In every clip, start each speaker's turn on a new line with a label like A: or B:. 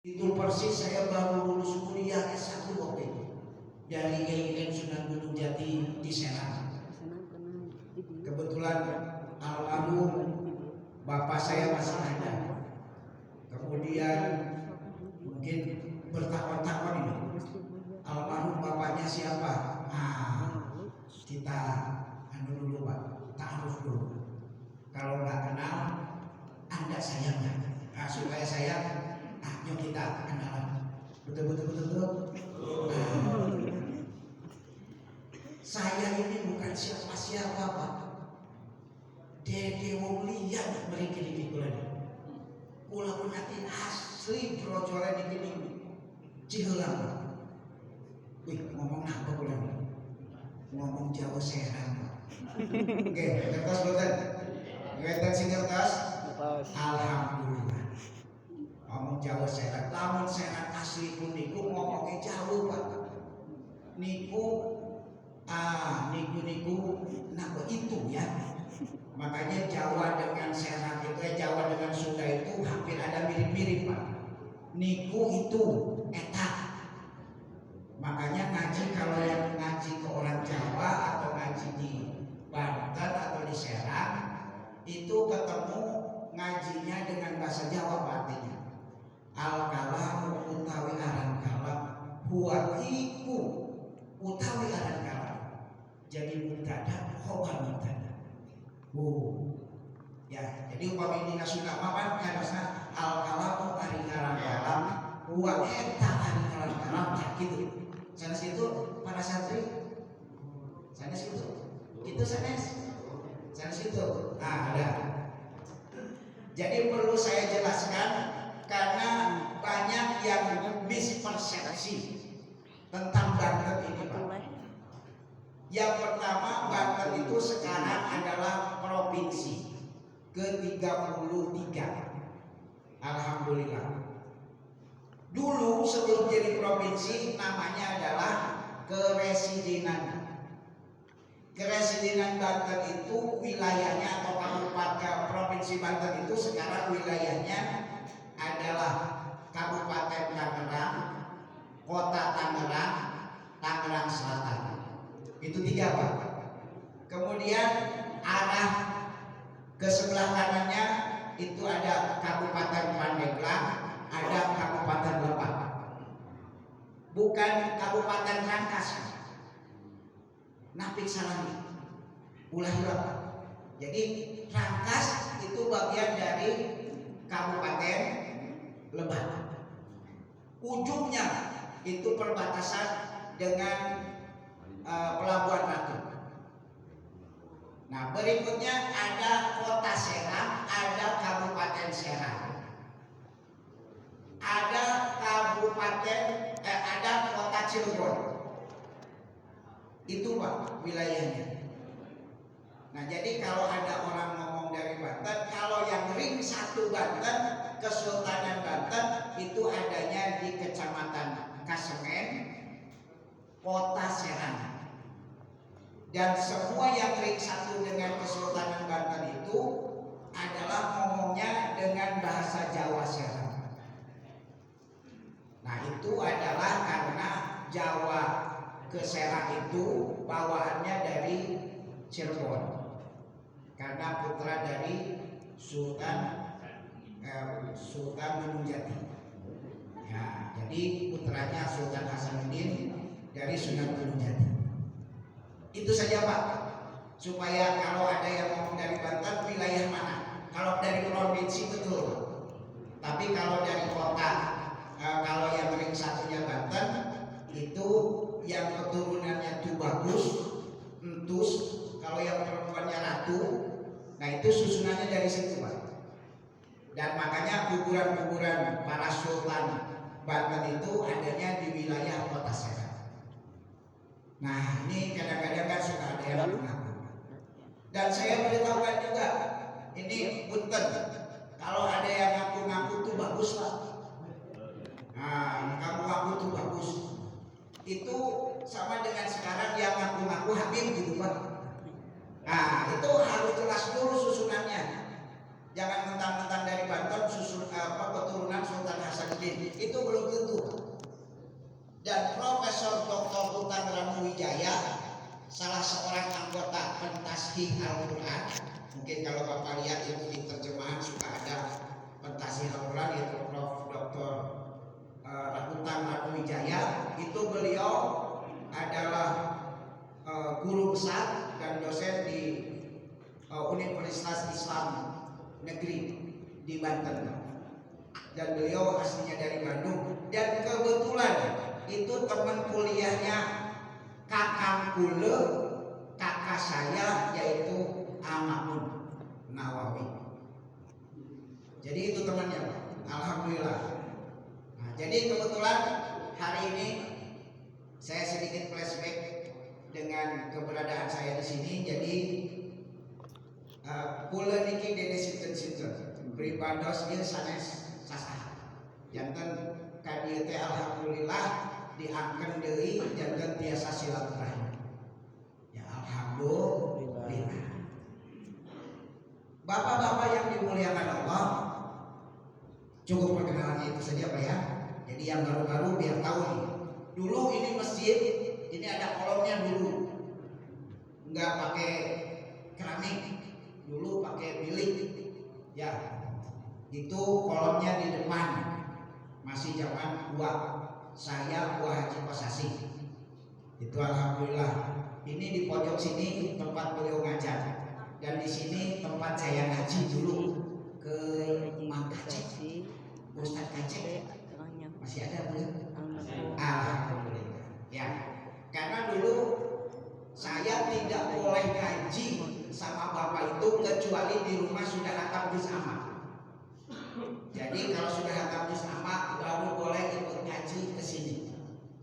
A: Itu persis saya baru lulus kuliah S1 waktu itu dari IAIN Sunan Gunung Jati di Serang. Kebetulan almarhum bapak saya masih ada. Kemudian mungkin bertakon-takon ini, almarhum bapaknya siapa? Kita dulu Pak, ta'aruf dulu. Kalau nggak kenal, Anda sayangnya. Supaya sayang, yuk kita kenalan. Betul. Saya ini bukan siapa-siapa Pak. Dede wong liya mriki niki kula. Kula pun ati asli brojolan niki niki. Cihelang. Wih, ngomong apa kula? Ngomong Jawa Serang. Oke, kertas boten. Ngeten sing kertas. Alhamdulillah. Ngomong Jawa Serang. Lamun Serang asli pun niku ngomongnya Jawa Pak. Niku napa itu ya. Makanya Jawa dengan Serang itu Jawa dengan Sunda itu hampir ada mirip-mirip Pak. Niku itu etak. Makanya ngaji kalau yang ngaji ke orang Jawa atau ngaji di Banten atau di Serang itu ketemu ngajinya dengan bahasa Jawa artinya. Al-kalam utawi aran kalam huwa iku utawi aran kalam. Jadi mubtada khobar mubtada. Ya, jadi upama ini nasuka mapan harusnya al-kalam ari aran kalam huwa eta ari aran kalam gitu. Sana situ para santri. Sana situ. Itu sana situ. Ada. Jadi perlu saya jelaskan karena banyak yang mispersepsi tentang Banten ini Pak. Yang pertama, Banten itu sekarang adalah provinsi ke-33. Alhamdulillah. Dulu sebelum jadi provinsi namanya adalah Keresidenan. Keresidenan Banten itu wilayahnya atau kabupaten provinsi Banten itu sekarang wilayahnya adalah Kabupaten Tangerang, Kota Tangerang, Tangerang Selatan. Itu 3 Pak. Kemudian arah ke sebelah kanannya itu ada Kabupaten Pandeglang, ada Kabupaten Lebak. Bukan Kabupaten Rangkas. Napik salami. Ulah Pak. Jadi Rangkas itu bagian dari Kabupaten Lebak. Ujungnya itu perbatasan dengan Pelabuhan Ratu. Nah, berikutnya ada Kota Serang, ada Kabupaten Serang. Ada ada Kota Cirebon. Itu Pak wilayahnya. Nah, jadi kalau ada orang ngomong dari Banten, kalau yang ring 1 Banten, Kesultanan Banten itu adanya di Kecamatan Kasemen, Kota Serang. Dan semua yang ring 1 dengan Kesultanan Banten itu adalah ngomongnya dengan bahasa Jawa Serang. Nah, itu adalah karena Jawa ke Serang itu bawaannya dari Cirebon. Karena putra dari Sultan Gunung Jati. Ya, jadi putranya Sultan Hasanuddin dari Sunan Gunung Jati. Itu saja Pak. Supaya kalau ada yang ngomong dari Banten wilayah mana? Kalau dari provinsi betul. Tapi kalau dari kota, kalau yang ring 1-nya Banten itu yang keturunannya tuh bagus, entus. Kalau yang perempuannya ratu, nah itu susunannya dari situ Pak. Dan makanya kuburan-kuburan para sultan Banten itu adanya di wilayah Kota Serang. Nah, ini kadang-kadang kan suka ada yang mengaku. Dan saya beritahukan juga, ini punten, kalau ada yang ngaku-ngaku tuh bagus Pak. Nah, ngaku-ngaku tuh bagus. Itu sama dengan sekarang yang ngaku-ngaku Habib gitu Pak. Nah, itu harus jelas dulu susunannya. Jangan mentang-mentang dari Banten keturunan Sultan Hasanuddin Hasanuddin, itu belum tentu. Dan Profesor Dr. Utang Ramuwijaya, salah seorang anggota Pentashih Al-Quran, mungkin kalau Bapak lihat itu di terjemahan suka ada Pentashih Al-Quran, yaitu Prof. Dr. Utang Ramuwijaya, itu beliau adalah guru besar dan dosen di Universitas Islam Negeri di Banten, dan beliau aslinya dari Bandung, dan kebetulan itu teman kuliahnya kakang kule kakak saya, yaitu Amamun Nawawi. Jadi itu temannya, alhamdulillah. Nah, jadi kebetulan hari ini saya sedikit flashback dengan keberadaan saya di sini. Jadi kula niki dene sinten-sinten pribados ieu sanes sasaha. Janten kadieu teh alhamdulillah diangken deui janten tiasa silaturahmi. Ya alhamdulillah. Bapak-bapak yang dimuliakan Allah, cukup perkenalannya itu saja Pak ya. Jadi yang baru-baru biar tahu nih. Dulu ini masjid, ini ada kolomnya dulu, nggak pakai keramik, dulu pakai bilik, ya. Itu kolomnya di depan, masih zaman gua saya, gua Haji Pasasi. Itu alhamdulillah. Ini di pojok sini tempat beliau ngajar, dan di sini tempat saya ngaji dulu ke Imam Kacek, Ustadz Kacek. Masih ada belum? Alhamdulillah. Ya, karena dulu saya tidak boleh ngaji sama bapak itu kecuali di rumah sudah hatam juz amma. Jadi kalau sudah hatam juz amma baru boleh ikut ngaji ke sini.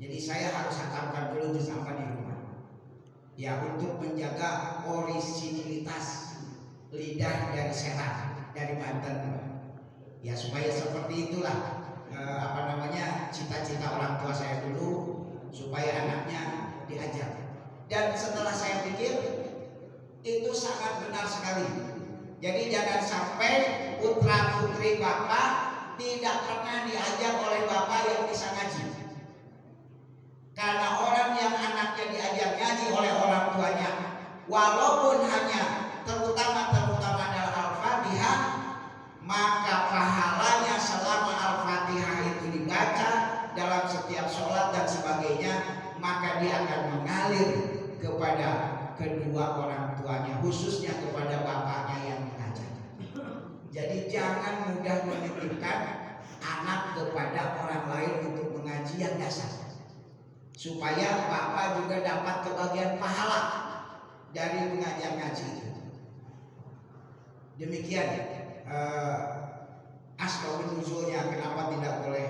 A: Jadi saya harus hatamkan dulu juz amma di rumah. Ya, untuk menjaga orisinilitas lidah dari Serang, dari Banten. Ya, supaya seperti itulah cita-cita orang tua saya dulu, supaya anaknya diajar. Dan setelah saya pikir itu sangat benar sekali. Jadi jangan sampai putra putri bapak tidak pernah diajar oleh bapak yang bisa ngaji. Karena orang yang anaknya diajar ngaji oleh orang tuanya, walaupun hanya terutama adalah Al-Fatihah, maka pahalanya selama Al-Fatihah itu dibaca dalam setiap sholat dan sebagainya, maka dia akan mengalir kepada kedua orang tuanya, khususnya kepada bapaknya yang mengajar. Jadi jangan mudah menitipkan anak kepada orang lain untuk mengaji yang dasar, supaya bapak juga dapat kebagian pahala dari mengajar ngaji itu. Demikian asbabun nuzulnya kenapa tidak boleh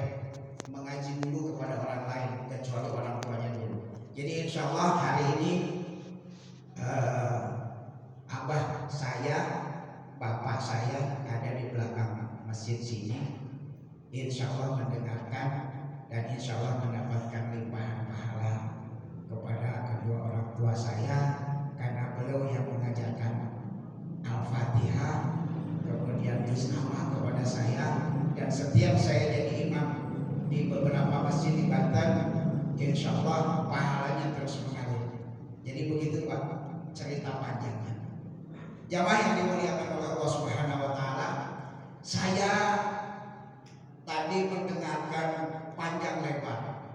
A: mengaji dulu kepada orang lain kecuali orang tuanya dulu. Jadi insya Allah hari ini abah saya, bapak saya ada di belakang masjid sini, insya Allah mendengarkan dan insya Allah mendapatkan limpahan pahala kepada kedua orang tua saya, karena beliau yang mengajarkan Al-Fatihah, kemudian juz amma kepada saya, dan setiap saya jadi imam di beberapa masjid di Banten, insya Allah pahalanya terus mengalir. Jadi begitu Pak cerita panjangnya. Jamaah yang dimuliakan oleh Allah Subhanahu wa taala, saya tadi mendengarkan panjang lebar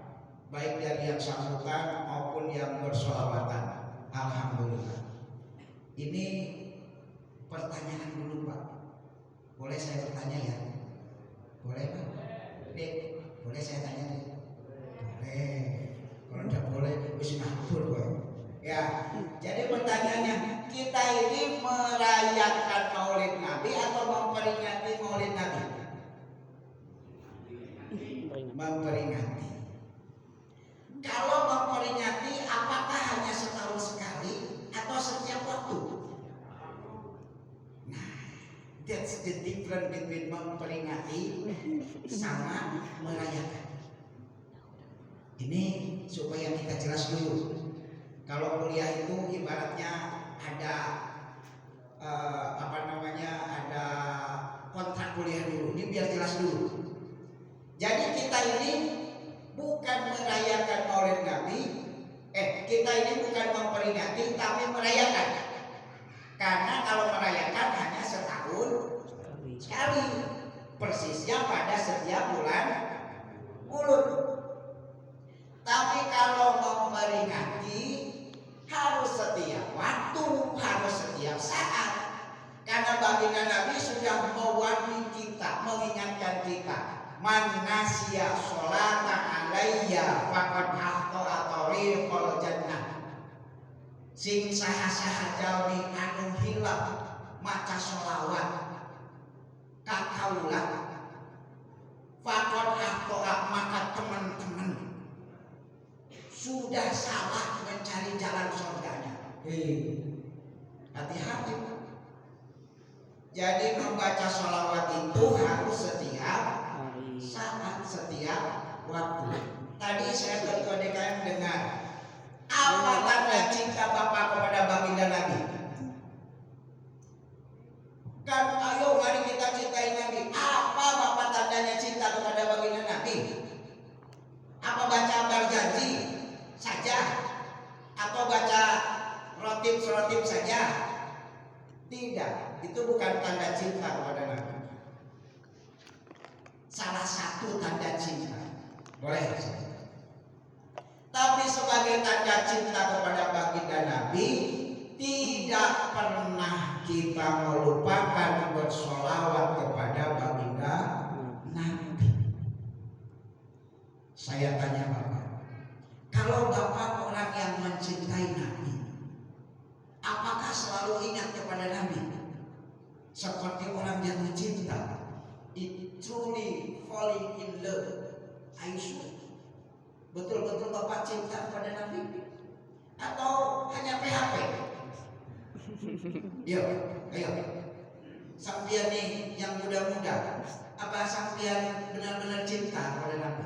A: baik dari yang sambutan maupun yang bersolawatan. Alhamdulillah. Ini pertanyaan dulu Pak. Boleh saya bertanya ya? Boleh Pak? Dek, boleh saya tanya Dek? Boleh. Kalau tidak boleh, bisa ngabur Pak. Ya, jadi pertanyaannya, kita ini merayakan Maulid Nabi atau memperingati Maulid Nabi? Memperingati. Kalau memperingati, apakah hanya setahun sekali atau setiap waktu? Nah, that's the difference between memperingati sama merayakan. Ini supaya kita jelas dulu. Kalau kuliah itu ibaratnya ada ada kontrak kuliah dulu. Ini biar jelas dulu. Jadi kita ini bukan merayakan Maulid Nabi, kita ini bukan memperingati tapi merayakan. Karena kalau merayakan hanya setahun sekali, persisnya pada setiap bulan Maulud. Tapi kalau memperingati harus setiap waktu, harus setiap saat. Karena baginda Nabi sudah mewarning kita, mengingatkan kita, man nasya sholata alayya faqad ahta'a tariqal jannah. Sing saha-saha jalmi anu hilap maca sholawat ka kaula faqad ahta'a, maka teman-teman sudah salah mencari jalan surganya. Hati-hati. Jadi membaca sholawat itu harus setiap saat, setiap waktu. Tadi saya terkodekan dengan apa tanda cinta Bapak kepada baginda Nabi? Kan ayo mari kita cintai Nabi. Apa Bapak tandanya cinta kepada baginda Nabi? Apa baca berjanji saja? Atau baca rotib saja? Tidak, itu bukan tanda cinta kepada Nabi. Salah satu tanda cinta, boleh saja. Tapi sebagai tanda cinta kepada baginda Nabi, tidak pernah kita melupakan bersolawat kepada baginda Nabi. Saya tanya Bapak, kalau Bapak orang yang mencintai Nabi, apakah selalu ingat kepada Nabi? Seperti orang jatuh cinta, it truly falling in love. Aisyah, betul-betul Bapak cinta kepada Nabi? Atau hanya PHP? Ayo. Sampian nih yang muda-muda, apa sampian benar-benar cinta kepada Nabi?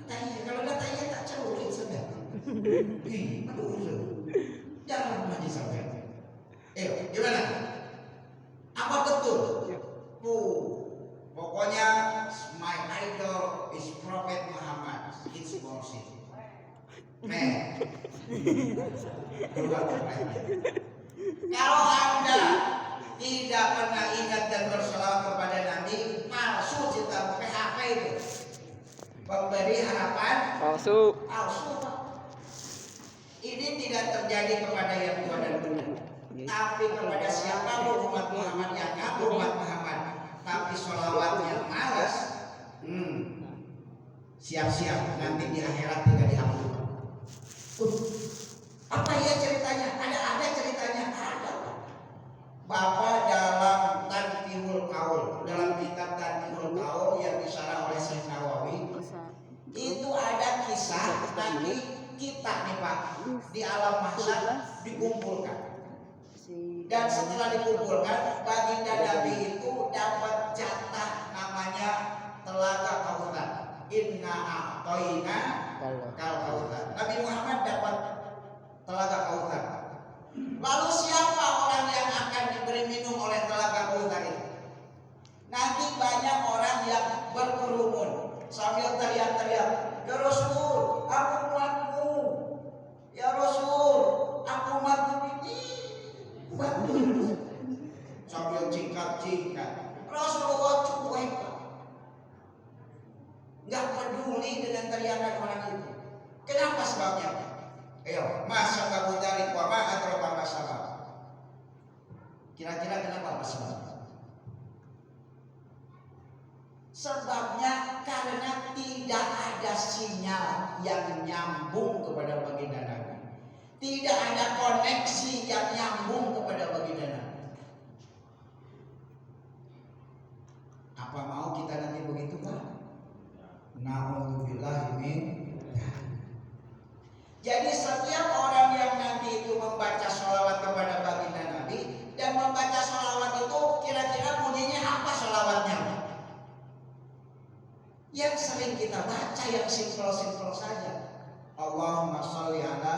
A: Tanya. Kalau nggak tanya tak celurit sudah. Aduh, jangan lagi sampai. Gimana? Apa betul? Pokoknya my idol is Prophet Muhammad. It's bullshit. Kalau Anda tidak pernah ingat dan berselawat kepada Nabi, palsu cinta, PHP itu. Pemberi harapan palsu. Ini tidak terjadi kepada yang tua dan muda, tapi kepada siapapun umat Muhammad yang ngaku umat Muhammad, tapi sholawatnya malas, siap-siap nanti di akhirat tidak dihapus. Apa ya ceritanya? Ada ceritanya. Ada. Bapak dalam Tanbihul Qaul, dalam kitab Tanbihul Qaul yang disyarah oleh Syekh Nawawi, itu ada kisah nanti kita nih Pak di alam mahsyar dikumpulkan. Dan setelah dikumpulkan, baginda Nabi itu dapat jatah namanya Telaga Kautsar. Inna a'toina kal kautsar. Nabi Muhammad dapat Telaga Kautsar. Lalu siapa orang yang akan diberi minum oleh Telaga Kautsar itu? Nanti banyak orang yang berkerumun sambil teriak-teriak, ya Rasul, aku umatmu. Ya Rasul, aku umatmu ini. Sambil cingkat-cingkat. Rasulullah cuek, nggak peduli dengan teriakan orang itu. Kenapa sebabnya? Ayo, masa kamu dari wama atau apa sebab? Kira-kira kenapa sebabnya? Sebabnya karena tidak ada sinyal yang nyambung kepada baginda Nabi. Tidak ada koneksi yang nyambung kepada baginda Nabi. Apa mau kita nanti begitu Pak? Na'udzubillah min. Jadi setiap orang yang nanti itu membaca sholawat kepada baginda Nabi dan membaca sholawat itu kira-kira bunyinya apa sholawatnya? Yang sering kita baca yang simpel-simpel saja. Allahumma sholli ala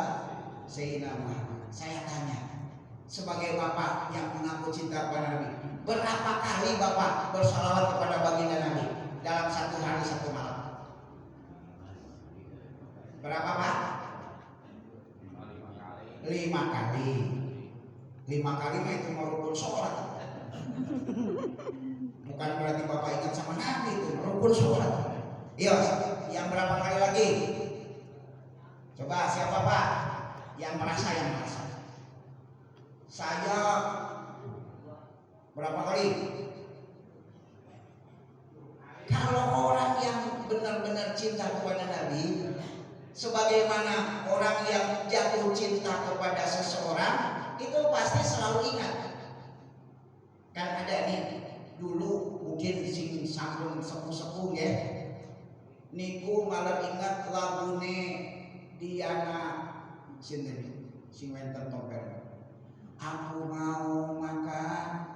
A: Sayyidina Muhammad. Saya tanya, sebagai bapak yang mengaku cinta kepada Nabi, Berapa kali Bapak bersalawat kepada baginda Nabi dalam satu hari satu malam? Berapa Pak? 5 kali. 5 kali mah itu mau rukun sholat. Bukan berarti Bapak ingat sama Nabi, itu rukun sholat. Iya, yang berapa kali lagi? Coba siapa Pak? Yang merasa. Saya berapa kali? Kalau orang yang benar-benar cinta kepada Nabi, sebagaimana orang yang jatuh cinta kepada seseorang, itu pasti selalu ingat. Kan ada nih dulu mungkin sing sampun sepuh-sepuh ya, niku malah ingat lagune Diana sinten sing wenten topel. Aku mau makan.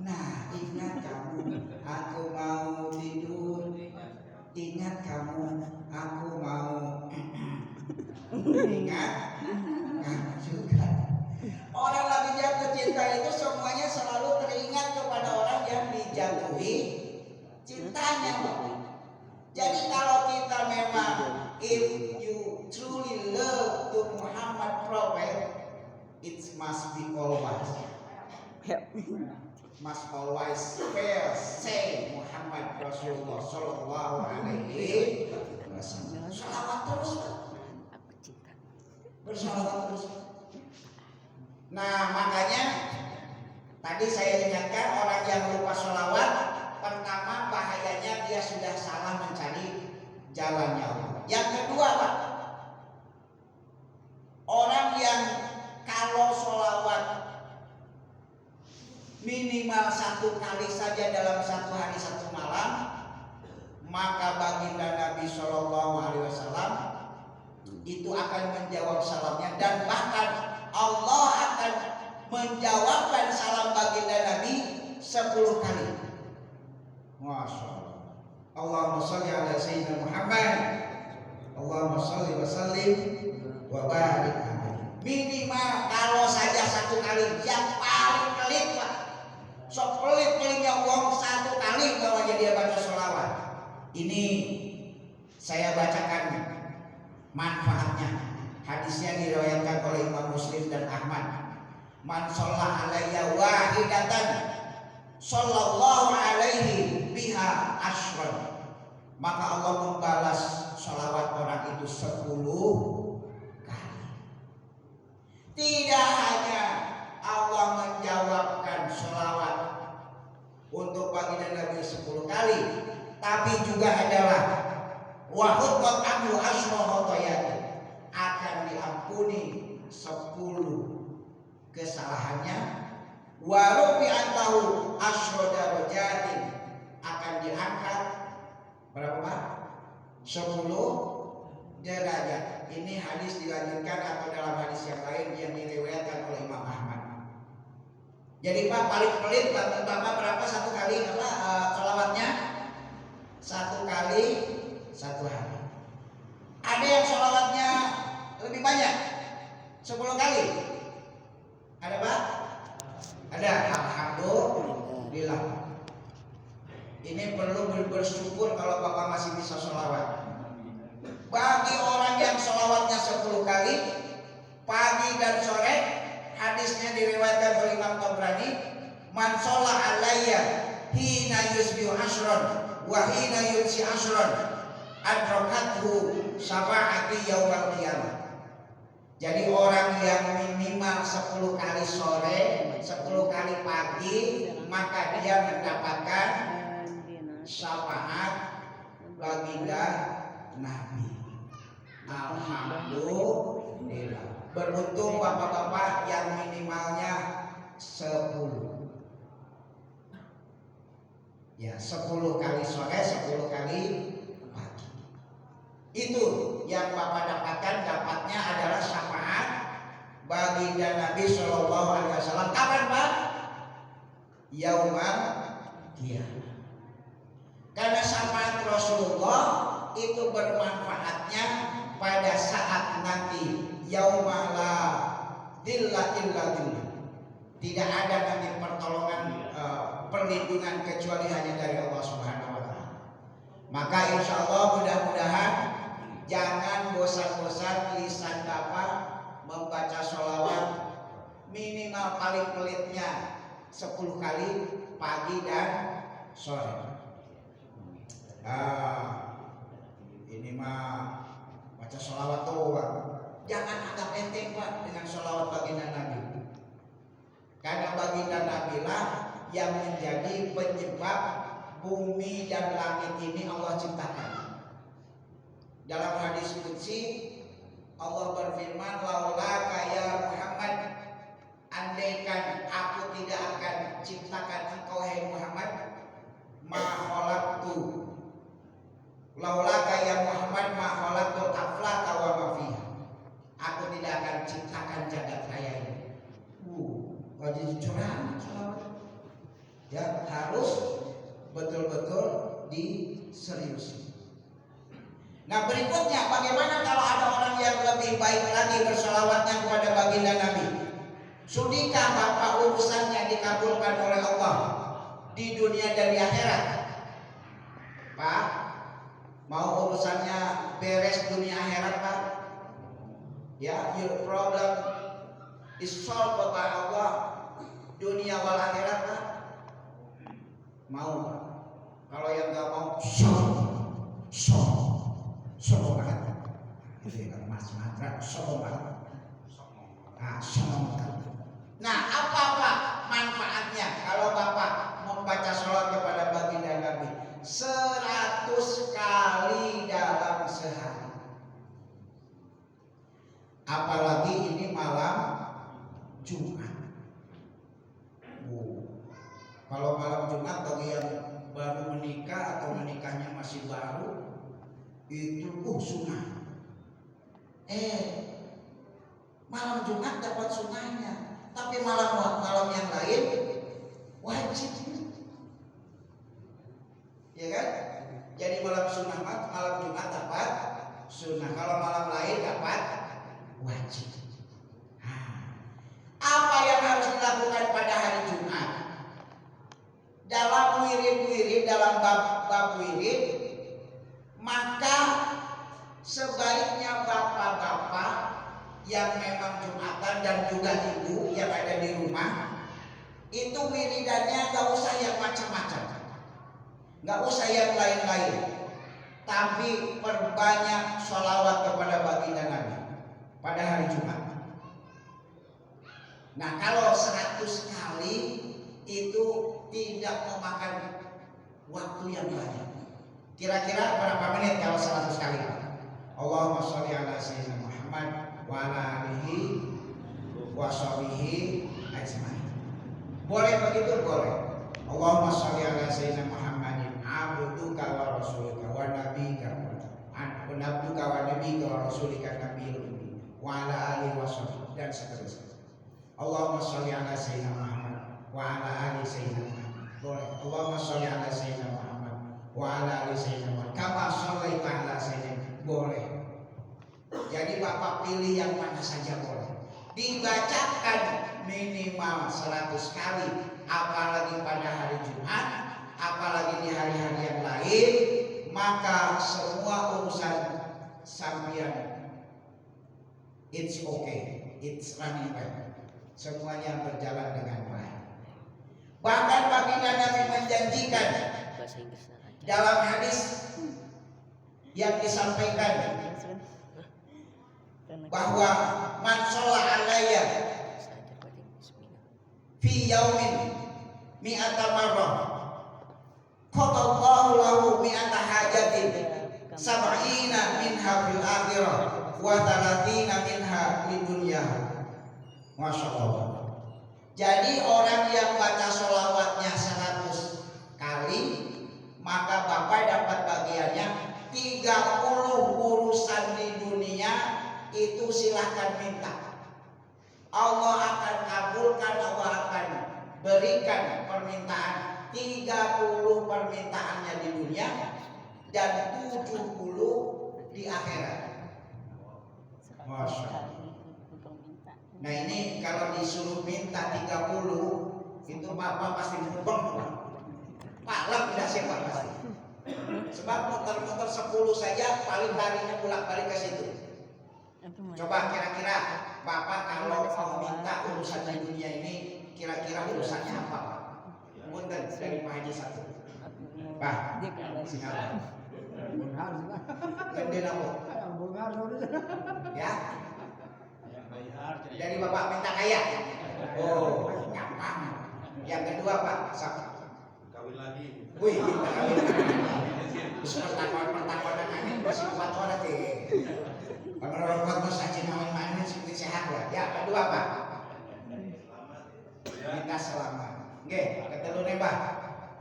A: Nah, ingat kamu, aku mau tidur. Ingat kamu, aku mau. Ingat kamu juga. Orang lagi jatuh cinta itu semuanya selalu teringat kepada orang yang dijatuhi cintanya. Jadi kalau kita memang, if you truly love to Muhammad Prophet, it must be always. Must always say Muhammad Rasulullah Sallallahu Alaihi Wasallam. Salawat terus, bersalawat terus. Nah makanya tadi saya ingatkan orang yang lupa salawat, pertama bahayanya dia sudah salah mencari jalannya Allah. Yang kedua Pak, orang yang kalau salawat minimal 1 kali saja dalam satu hari satu malam, maka baginda Nabi Shallallahu Alaihi Wasallam itu akan menjawab salamnya, dan bahkan Allah akan menjawabkan salam baginda Nabi 10 kali. Masya Allah. Allahumma sholli ala sayyidina Muhammad. Allahumma sholli wa sallim wa barik alaihi. Minimal kalau saja 1 kali, yang paling pelit Pak. So pelit-pelitnya uang 1 kali bahwa dia baca sholawat. Ini saya bacakan manfaatnya. Hadisnya diriwayatkan oleh Imam Muslim dan Ahmad. Man sholla alayya wahidatan sallallahu alaihi biha ashran. Maka Allah membalas sholawat orang itu 10 kali. Tidak hanya Allah menjawabkan sholawat untuk baginda Nabi 10 kali, tapi juga adalah wahutbat anhu ashra khotoyat, akan diampuni 10 kesalahannya. Warufi antahu ashra darajatin, akan diangkat berapa Pak? 10 derajat. Ini hadis dilanjutkan atau dalam hadis yang lain yang diriwayatkan oleh Imam Ahmad. Jadi Pak, paling pelit Bapak berapa 1 kali apa sholawatnya? 1 kali 1 hari. Ada yang sholawatnya lebih banyak, 10 kali. Ada Pak? Ada. Alhamdulillah. Ini perlu bersyukur kalau Bapak masih bisa sholawat. Bagi orang yang sholawatnya 10 kali pagi dan sore, hadisnya diriwayatkan oleh Imam Tabrani, man sholla alayya hina yusbihu ashron wa hina yumsi ashron adrakathu syafa'ati yaumal qiyamah. Jadi orang yang minimal 10 kali sore, 10 kali pagi, maka dia mendapatkan syafaat baginda Nabi. Alhamdulillah. Beruntung bapak-bapak yang minimalnya 10. Ya, 10 kali sore, 10 kali pagi. Itu yang Bapak dapatkan, dapatnya adalah syafaat baginda Nabi Shallallahu Alaihi Wasallam. Kapan Pak? Yaumal Qiyamah. Karena syafaat Rasulullah itu bermanfaatnya pada saat nanti yaumala dhilla illa dhillah. Tidak ada nanti pertolongan perlindungan kecuali hanya dari Allah Subhanahu wa taala. Maka insya Allah mudah-mudahan jangan bosan-bosan lisan Bapak membaca sholawat minimal paling pelitnya 10 kali pagi dan sore. Ini mah baca sholawat doang. Jangan anggap enteng Pak dengan sholawat baginda Nabi. Karena baginda Nabi lah yang menjadi penyebab bumi dan langit ini Allah ciptakan. Dalam hadis qudsi Allah berfirman, laula kaya Muhammad, andaikan aku tidak akan ciptakan engkau hai Muhammad, ma khalaqtu. Laula kaya Muhammad ma khalaqtu aflaka wa ma fiha. Aku tidak akan ciptakan jagat raya ini. Wajib curang, ya harus betul-betul diseriusi. Nah berikutnya, bagaimana kalau ada orang yang lebih baik lagi bersolawatnya kepada baginda Nabi? Sudikah Bapak urusannya dikabulkan oleh Allah di dunia dan di akhirat? Pak, mau urusannya beres dunia akhirat Pak? Ya, your problem is solved by Allah dunia wal akhirat Pak? Mau Pak? Kalau yang nggak mau, sombong banget. Itu ya Mas Matra, sombong banget. Sombong banget. Nah, apa Pak manfaatnya kalau Bapak membaca sholat kepada baginda Nabi 100 kali dalam sehari? Apalagi ini malam Jumat. Kalau malam Jumat bagi yang baru menikah atau menikahnya masih baru itu sunnah. Malam Jumat dapat sunnahnya, tapi malam yang lain wajib. Ya kan? Jadi malam sunnah malam Jumat dapat sunnah, kalau malam lain dapat wajib. Apa yang harus dilakukan pada hari Jumat? Dalam wirid-wirid, dalam bab wirid, maka sebaiknya bapak-bapak yang memang Jumatan dan juga ibu yang ada di rumah itu wiridannya gak usah yang macam-macam, gak usah yang lain-lain, tapi perbanyak sholawat kepada baginda Nabi pada hari Jumat. Nah kalau 100 kali itu tidak memakan waktu yang banyak. Kira-kira berapa menit kalau 100 kali? Allahumma sholli ala sayyidina Muhammad wa ala alihi wa sahbihi ajmain. Boleh begitu? Boleh. Allahumma sholli ala sayyidina Muhammadin abduka wa rasulika wa nabiyika wa nabiyika wa rasulika nabiyil ummi wa ala alihi wa sahbihi dan seterusnya. Allahumma sholli ala sayyidina Muhammad wa ala ali sayyidina Muhammad. Boleh. Allahumma sholli ala sayyidina Muhammad wa ala ali sayyidina Muhammad kama shallaita ala sayyidina. Boleh. Jadi Bapak pilih yang mana saja boleh. Dibacakan minimal 100 kali, apalagi pada hari Jumat, apalagi di hari-hari yang lain, maka semua urusan sampean it's okay, it's running back. Semuanya berjalan dengan baik. Bahkan baginda Nabi menjanjikan dalam hadis yang disampaikan bahwa man sholla alayya fi yaumin mi'ata marrah qadallahu lahu mi'ata hajatin sab'ina minha fil akhirah wa 30 minha lid dunya. Masya Allah. Jadi orang yang baca sholawatnya 100 kali, maka Bapak dapat bagiannya 30 urusan di dunia itu silahkan minta. Allah akan kabulkan, Allah akan berikan permintaan 30 permintaannya di dunia dan 70 di akhirat. Masya Allah. Nah ini kalau disuruh minta 30 itu bapak pasti mubeng, palak tidak siapa pasti. Sebab muter-muter 10 saja paling larinya bolak-balik ke situ. Coba kira-kira bapak kalau mau minta urusan di dunia ini kira-kira urusannya apa Pak? Punten dari Pak Haji satu. Pak, siapa? Gede apa? Ya? Dari bapak minta kaya. Oh, gampang. Yang kedua Pak, siapa?
B: Kawin lagi.
A: Wih, kita kawin lagi. Terus pertakuan ini masih kuat orang deh. Kalau orang kuat mas aja main-main seperti sehat lah. Ya, kedua Pak. Minta selamat. Oke, ketelu nih Pak.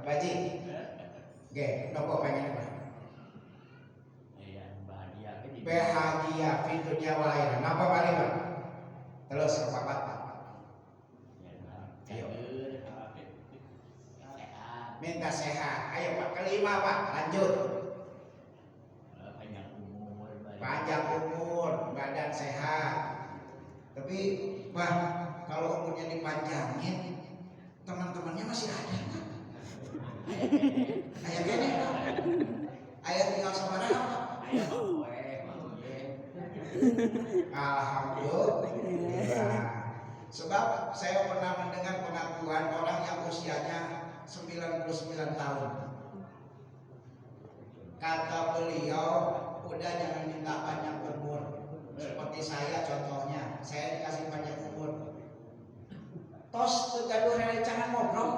A: Pak Haji. Oke, nopo pengen Pak. Bahagia di dunia wal akhirat. Napa balik Pak? Terus kepapat Pak. Ayo. Minta sehat. Ayo Pak, kelima Pak, lanjut. Panjang umur, badan sehat. Tapi Pak, kalau umurnya dipanjangin, teman-temannya masih ada Pak. Ayah gini Pak. Ayah tinggal sama mana Pak? Alhamdulillah. Sebab saya pernah mendengar pengakuan orang yang usianya 99 tahun. Kata beliau, udah jangan minta panjang umur. Seperti saya contohnya, saya dikasih panjang umur. Tos tegaduh rerencangan ngobrol.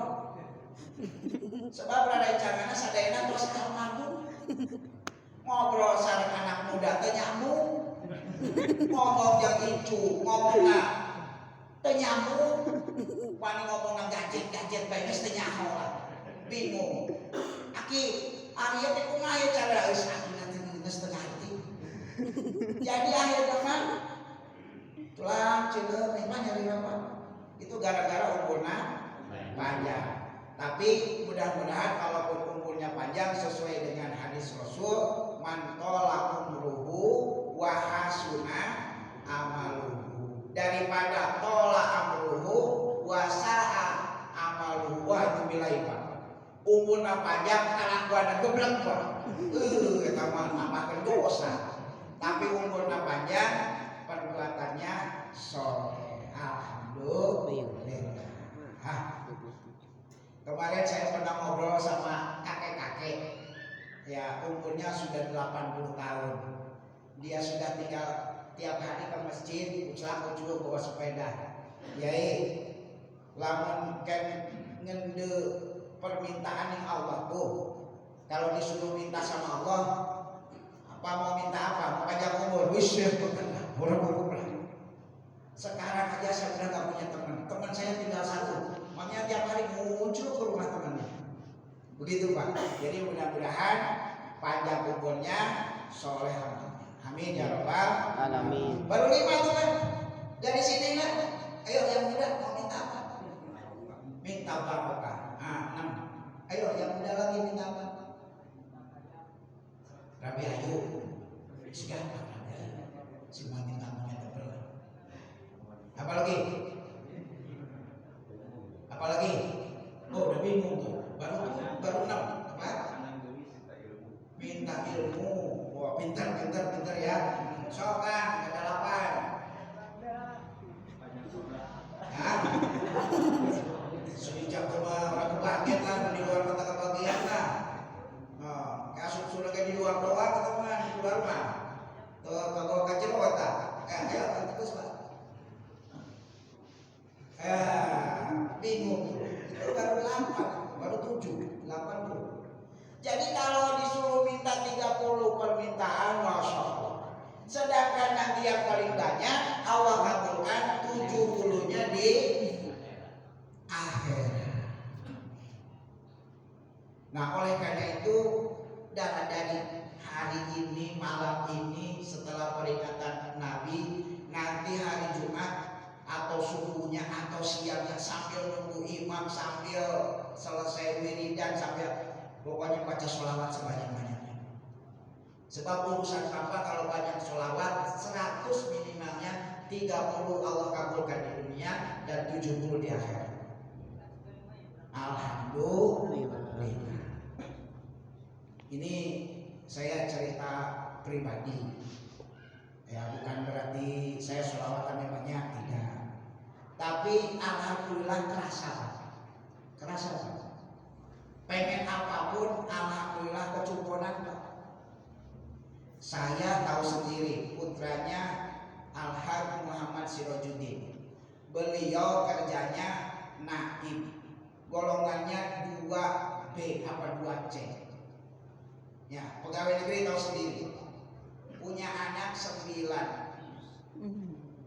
A: Sebab rerencangannya sadayana tos almarhum. Ngobrol sareng anak muda teh nyambung. Ngomong yang icu, ngomong teh nyambung. Wani ngomong nang gadget bae geus teh nyaho lah. Bingung. Aki, Arya teh kumaha cara geus nanti geus teu ngarti. Jadi akhirnya mah tulang cileum mah nyari apa? Itu gara-gara umurna panjang. Tapi mudah-mudahan kalaupun umurnya panjang sesuai dengan hadis Rasul, man tola umruhu wa hasuna amaluhu. Daripada tola amruhu wa sa'a amaluhu. Wah itu bilai Pak. Umurna panjang kelakuan geblek Pak. Eta mah nambahkeun dosa. Tapi umurna panjang perbuatannya soleh. Alhamdulillah. Kemarin saya pernah ngobrol sama kakek-kakek. Ya umurnya sudah 80 tahun. Dia sudah tinggal tiap hari ke masjid, ucap ucul bawa sepeda. Yai, lamun kan ngende permintaan yang Allah tuh. Kalau disuruh minta sama Allah, apa mau minta apa? Mau panjang umur, wis ya bener. Sekarang aja saya udah gak punya teman saya tinggal satu. Makanya tiap hari muncul ke rumah temannya. Begitu Pak. Jadi mudah-mudahan panjang umurnya, soleh. Amin ya rabbal alamin. Baru 5 tuh kan. Dari sini kan. Ayo yang muda mau minta apa? Minta barokah. 6. Ayo yang muda lagi minta apa? Rabi ayu. Sekarang semua minta tebel. Apa lagi? Apalagi? Oh udah bingung tuh. Baru 6. Apa? Minta ilmu. Wah pintar ya. Sok kan ada 8. Hah? Sejak orang kaget lah di luar kota kebagian lah. Kasus sudah kayak di luar doang teman di luar mah. Tuh kalau kecil kota. Ayo terus Pak. Bingung. Itu baru 8, baru 7, 8 dulu. Jadi kalau disuruh minta 30 permintaan, Masya Allah. Sedangkan nanti yang paling banyak Allah kabulkan 70-nya di akhirat. Nah oleh karena itu dari hari ini, malam ini setelah peringatan Nabi, nanti hari Jumat atau subuhnya atau siangnya sambil nunggu imam, sambil selesai wiridan, sambil pokoknya baca sholawat sebanyak-banyaknya. Sebab urusan apa kalau banyak sholawat 100 minimalnya 30 Allah kabulkan di dunia dan 70 di akhirat. Alhamdulillah. Ini saya cerita pribadi. Ya, bukan berarti saya sholawatannya banyak, tidak. Tapi alhamdulillah kerasa. Pengen apapun alhamdulillah kecumponan, Pak. Saya tahu sendiri putranya Al-Haj Muhammad Sirajuddin. Beliau kerjanya naib. Golongannya 2B apa 2C. Ya, pegawai negeri tahu sendiri. Punya anak 9.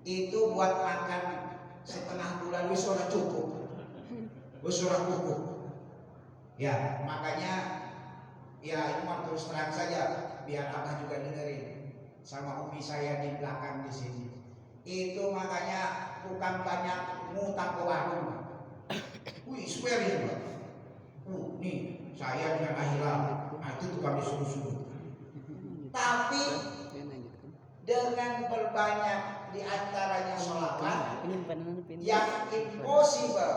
A: Itu buat makan setengah bulan wis ora cukup. Wis ora cukup. Ya, makanya ya ini mau terus terang saja biar Abah juga dengerin sama umi saya di belakang di sini. Itu makanya bukan banyak ngutang ke warung. Wih, swear ya, Pak. Nih, saya dengan akhirat. Nah, itu tukang disuruh-suruh. Tapi dengan berbanyak di antaranya sholawat yang impossible,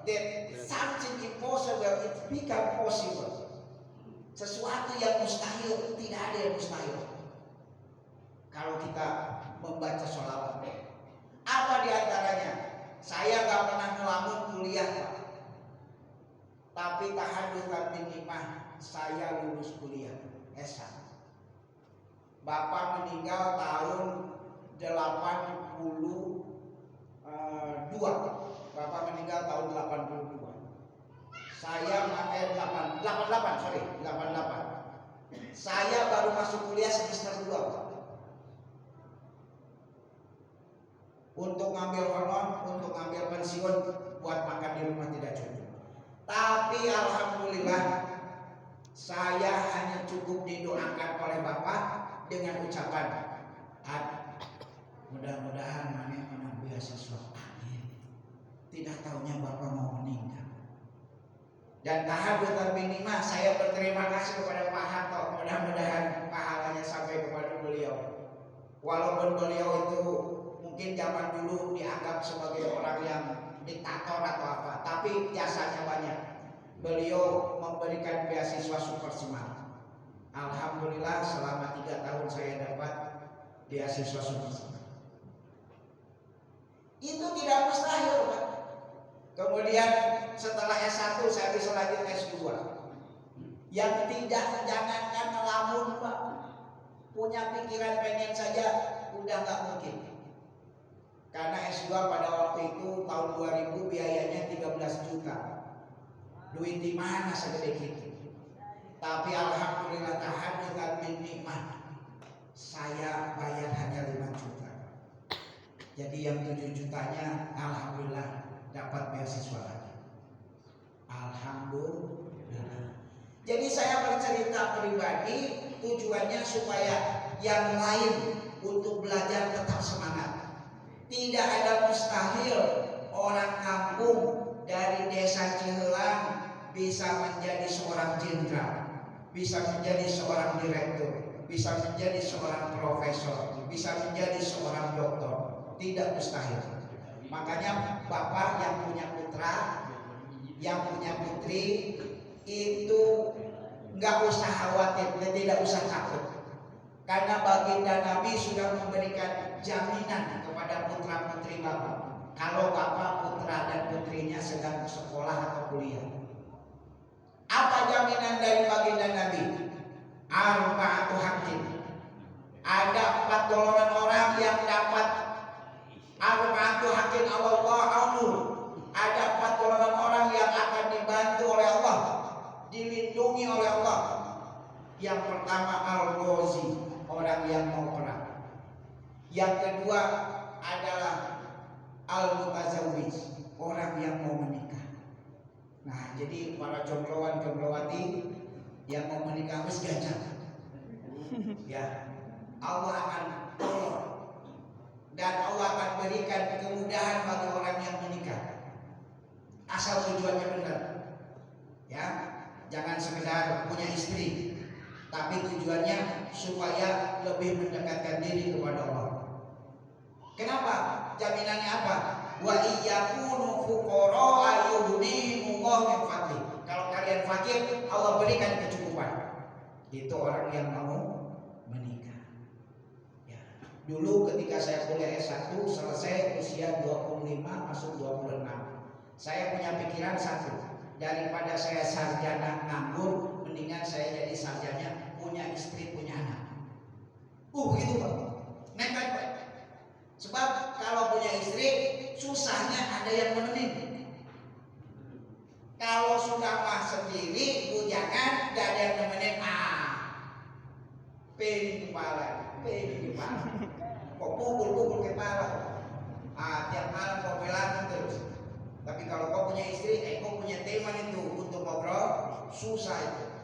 A: that something impossible it become possible. Sesuatu yang mustahil, tidak ada yang mustahil kalau kita membaca sholawat. Apa di antaranya? Saya gak pernah ngelamun kuliah, Pak. Tapi tahadutsan bin nikmah saya lulus kuliah S1. Bapak meninggal tahun 82. Bapak meninggal tahun 82. Saya pakai 88. Saya baru masuk kuliah semester 2. Untuk ngambil honor, untuk ngambil pensiun, buat makan di rumah tidak cukup. Tapi alhamdulillah saya hanya cukup didoakan oleh Bapak dengan ucapan, mudah-mudahan mana menang beasiswa. Tidak tahunya Bapak mau meninggal. Dan tahadutsan bin nikmah saya berterima kasih kepada Pak Harto. Mudah-mudahan pahalanya sampai kepada beliau. Walaupun beliau itu mungkin zaman dulu dianggap sebagai orang yang diktator atau apa, tapi jasanya banyak. Beliau memberikan beasiswa super smart. Alhamdulillah selama 3 tahun saya dapat beasiswa super smart. Itu tidak mustahil, Pak. Kemudian setelah S1 saya bisa lanjut S2. Yang tidak, jangankan ngelamun, Pak. Punya pikiran pengen saja udah nggak mungkin. Karena S2 pada waktu itu tahun 2000 biayanya 13 juta. Duit di mana segede gitu. Tapi alhamdulillah tahadutsan bin nikmah saya bayar hanya 5 juta. Jadi yang 7 jutanya alhamdulillah dapat beasiswa lagi. Alhamdulillah. Jadi saya bercerita pribadi tujuannya supaya yang lain untuk belajar tetap semangat. Tidak ada mustahil orang kampung dari desa Cihelang bisa menjadi seorang jenderal, bisa menjadi seorang direktur, bisa menjadi seorang profesor, bisa menjadi seorang doktor. Tidak mustahil. Makanya Bapak yang punya putra, yang punya putri itu nggak usah khawatir, tidak usah takut. Karena baginda Nabi sudah memberikan jaminan kepada putra putri Bapak. Kalau Bapak, putra dan putrinya sedang sekolah atau kuliah. Apa jaminan dari baginda Nabi? Arba'atu haqqin. Ada 4 golongan orang yang dapat arba'atu haqqin Allah aunu. Ada 4 golongan orang yang akan dibantu oleh Allah, dilindungi oleh Allah. Yang pertama al-ghazi, orang yang mau perang. Yang kedua adalah al-mutazawwij, orang yang mau menikah. Nah, jadi para jombloan-jomblowati yang mau menikah harus gajah. Ya, Allah akan tolong dan Allah akan berikan kemudahan bagi orang yang menikah. Asal tujuannya benar. Ya, jangan sekedar punya istri, tapi tujuannya supaya lebih mendekatkan diri kepada Allah. Kenapa? Jaminannya apa? Wa iyyakunu fuqara yughnihimullahu min fadli. Kalau kalian fakir, Allah berikan kecukupan. Itu orang yang mau menikah. Ya. Dulu ketika saya kuliah S1 selesai usia 25 masuk 26. Saya punya pikiran satu, daripada saya sarjana nganggur, mendingan saya jadi sarjana punya istri, punya anak. Begitu Pak. Nekat Pak. Sebab kalau punya istri susahnya ada yang menemani. Kalau sudah mah sendiri bujangan gak ada yang nemenin, pening kepala. Kok pukul kepala. Tiap malam kau belain terus. Tapi kalau kau punya istri, kau punya teman itu untuk ngobrol, susah itu.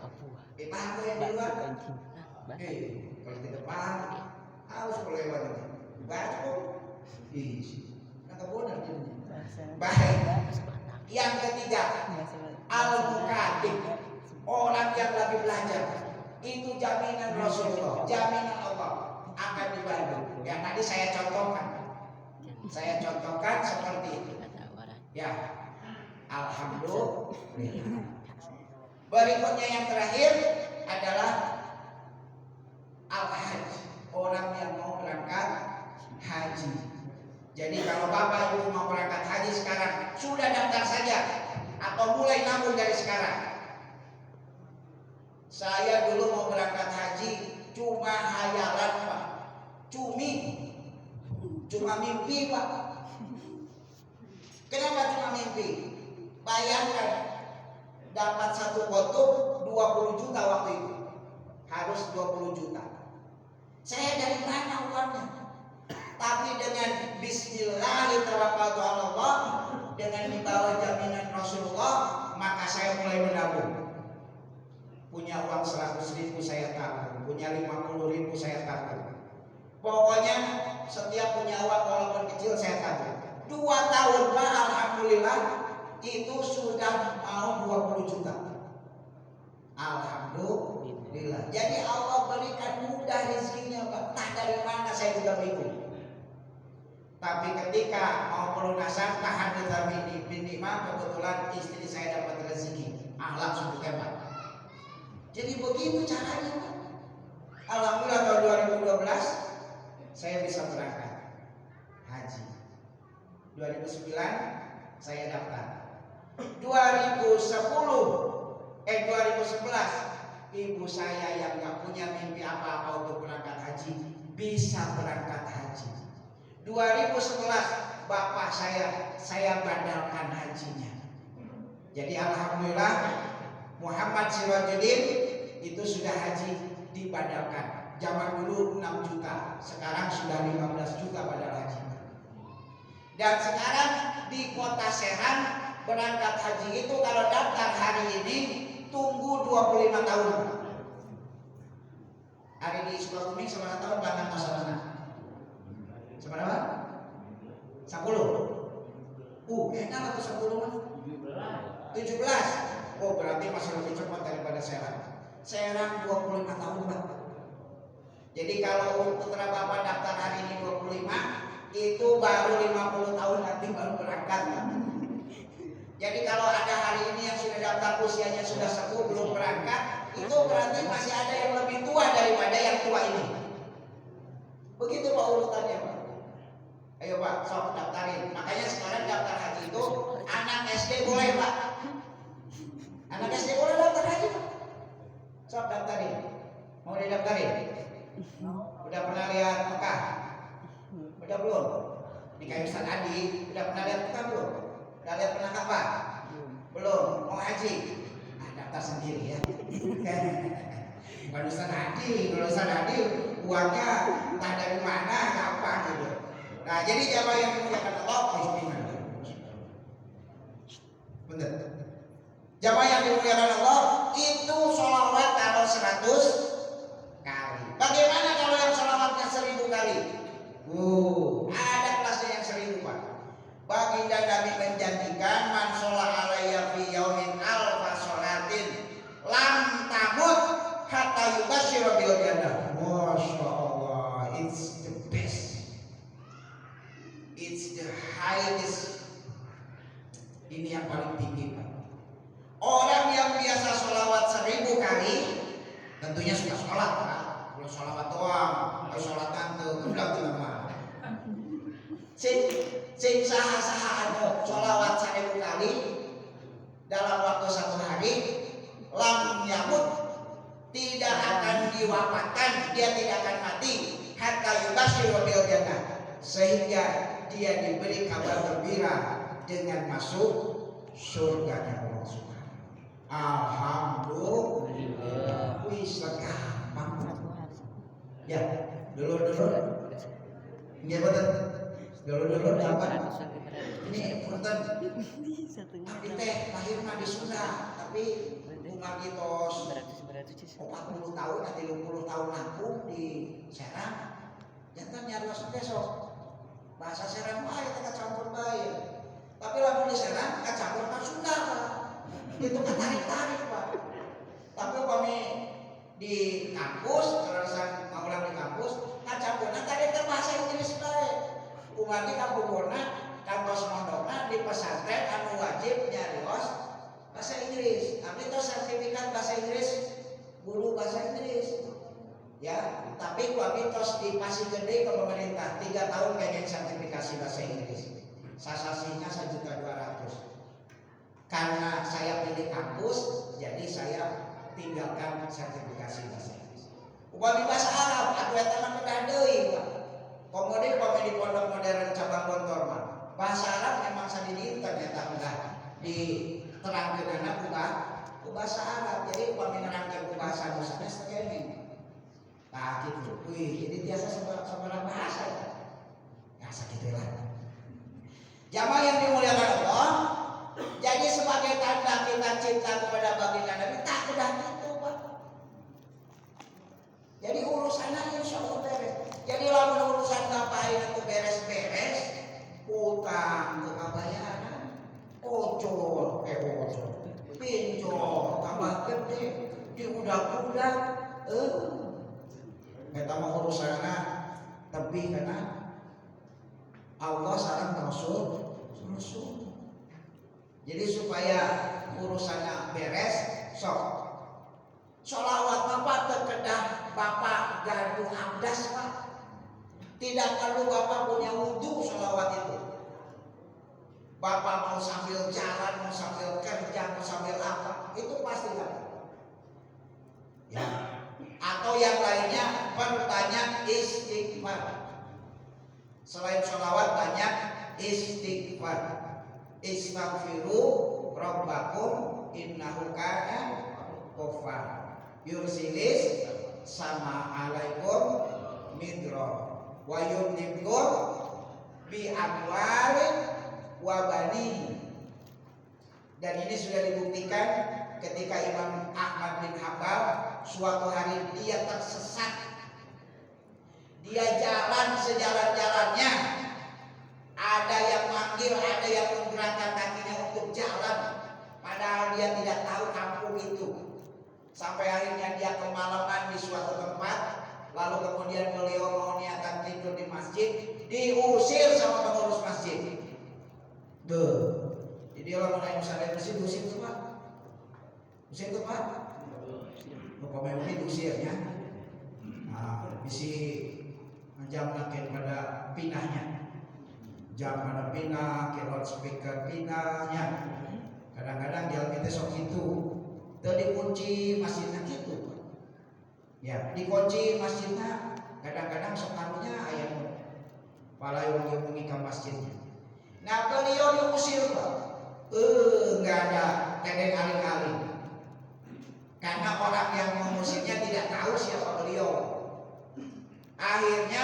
A: Paham yang di luar? Kalau di depan harus lewat itu. Baca nggak benar jadinya. Baik. Yang ketiga, al-muqaddim, orang yang lagi belajar. Itu jaminan Rasulullah, jaminan Allah akan dibantu. Yang tadi saya contohkan seperti itu. Ya, alhamdulillah. Berikutnya yang terakhir adalah al-hajj, orang yang mau berangkat haji. Jadi kalau Bapak Ibu mau berangkat haji sekarang, sudah daftar saja atau mulai nabung dari sekarang. Saya dulu mau berangkat haji cuma hayalan Pak, cuma mimpi Pak. Kenapa cuma mimpi? Bayangkan dapat satu kutub 20 juta waktu itu, harus 20 juta. Saya dari mana uangnya? Tapi dengan Bismillahirrahmanirrahim, dengan dibawa jaminan Rasulullah, maka saya mulai menabung. Punya uang 100.000 saya tabung, punya 50.000 saya tabung. Pokoknya setiap punya uang walaupun kecil saya tabung. 2 tahun Pak, alhamdulillah itu sudah mau 20 juta. Alhamdulillah. Jadi Allah berikan mudah rezekinya Pak. Entah dari mana saya juga bingung. Tapi ketika mau pelunasan tahan minimal, kebetulan istri saya dapat rezeki, langsung ditembak. Jadi begitu caranya Pak. Alhamdulillah tahun 2012 saya bisa berangkat haji. 2009 saya daftar. 2011 ibu saya yang gak punya mimpi apa-apa untuk berangkat haji bisa berangkat haji. 2011 bapak saya badalkan hajinya. Jadi alhamdulillah Muhammad Sirajuddin itu sudah haji dibadalkan. Zaman dulu 6 juta, sekarang sudah 15 juta badal haji. Dan sekarang di Kota Serang berangkat haji itu kalau daftar hari ini tunggu 25 tahun. Hari di Sukabumi seberapa tahun bahkan masalahnya? Seberapa? 10. Enak atau 10 mah? 17. Berarti masih lebih cepat daripada Serang. Serang 25 tahun Pak. Jadi kalau putra Bapak daftar hari ini 25, itu baru 50 tahun nanti baru berangkat Pak. Jadi kalau ada hari ini yang sudah daftar usianya sudah sepuh belum berangkat, itu berarti masih ada yang lebih tua daripada yang tua ini. Begitu Pak urutannya Pak. Ayo Pak, sok daftarin. Makanya sekarang daftar haji itu anak SD boleh Pak. Anak SD boleh daftar haji Pak. Sok daftarin. Mau didaftarin? Udah pernah lihat Mekah? Udah belum? Di kayu Ustaz Adi, udah pernah lihat Mekah belum? Udah lihat pernah apa? Belum. Mau haji? Daftar sendiri ya. Bukan Ustaz Adi. Kalau Ustaz Adi uangnya entah dari mana, gampang gitu. Nah, jadi jamaah yang dimuliakan Allah, bener. Jamaah yang dimuliakan Allah itu sholawat kalau 100 kali. Bagaimana kalau yang sholawatnya 1000 kali? Ada kelasnya yang 1000 Pak. Baginda Nabi menjanjikan man sholat alayya fi yaumin alfa sholatin lam tamut hatta yubashshira bil jannah. Masya Allah, it's the best. diwafatkan dia tidak akan mati hatta yubashiru bil jannah, sehingga dia diberi kabar gembira dengan masuk surganya Allah Subhanahu. Alhamdulillah. Wis gampang. Ya, dulu. Iya betul. Dulu dapat. Ini punten. Abdi teh lahir mah di Sunda, tapi umur kitos 40 tahun atau 50 tahun lampung di Serang. Jantan nyarios besok. Bahasa Serang mah eta campur bae. Tapi lamun di Serang campur ka Sunda, Pak. Itu ketarik-tarik, Pak. Tapi kami di kampus, terusan maulang di kampus, campurna tadi teh bahasa Inggris bae. Umat di kampungna, kantos mondokna di pesantren anu wajib nyarios bahasa Inggris. Tapi itu sertifikat bahasa Inggris, guru bahasa Inggris. Ya, tapi kami tos dipasih gede ke pemerintah 3 tahun pengen sertifikasi bahasa Inggris. Sasasinya 1.200.000. Karena saya pilih kampus, jadi saya tinggalkan sertifikasi bahasa Inggris. Upami bahasa Arab, aku eta mah kedah deui, Pak. Kemudian di pondok modern cabang Gontor mah, bahasa Arab memang sadidinten eta udah diterangkeunana ku bahasa Arab. Jadi upami nerangkeun ku bahasa Nusa teh sakene. Nah gitu, jadi biasa sabaraha bahasa. Ya sakitu lah. Jamaah yang dimuliakan Allah, jadi sebagai tanda kita cinta kepada baginda Nabi, tak kedah gitu, Pak. Jadi urusannya insya Allah beres. Jadi lamun urusan ngapain itu beres-beres, utang kebayaran, ojol, pinjol, tambah gede, diudak-udak, eta mah urusanna tapi karena Allah sareng Rasul. Jadi supaya urusannya beres, sok sholawat Bapak terkedah Bapak gaduh abdas, Pak. Tidak perlu Bapak punya wudu sholawat itu. Bapak mau sambil jalan, mau sambil kerja, mau sambil apa, itu pasti kan. Ya. Atau yang lainnya perbanyak istighfar. Selain sholawat banyak istighfar. Istaghfiru rabbakum innahu kana ghaffar yursilis sama alaikum midra wa yumdikum bi amwalin wa banin. Dan ini sudah dibuktikan ketika Imam Ahmad bin Hanbal suatu hari dia tersesat. Dia jalan sejalan-jalannya, ada yang manggil, ada yang menggerakkan kakinya untuk jalan, padahal dia tidak tahu kampung itu. Sampai akhirnya dia kemalaman di suatu tempat, lalu kemudian beliau mau niatan tidur di masjid, diusir sama pengurus masjid. Jadi orang naik musala masjid diusir tuh, Pak. Usir tuh, Pak. Pokoknya ini diusirnya. Nah, bisi jam nakin pada pinahnya. Jam pada pinah, keyboard speaker pinahnya. Kadang-kadang dia kita sok itu, tadi kunci masjidnya gitu. Ya, dikunci masjidnya. Kadang-kadang sok karunya ayam palai wangi ke masjidnya. Nah beliau diusir, Pak. Nggak ada tedeng aling-aling. Karena orang yang mengusirnya tidak tahu siapa beliau. Akhirnya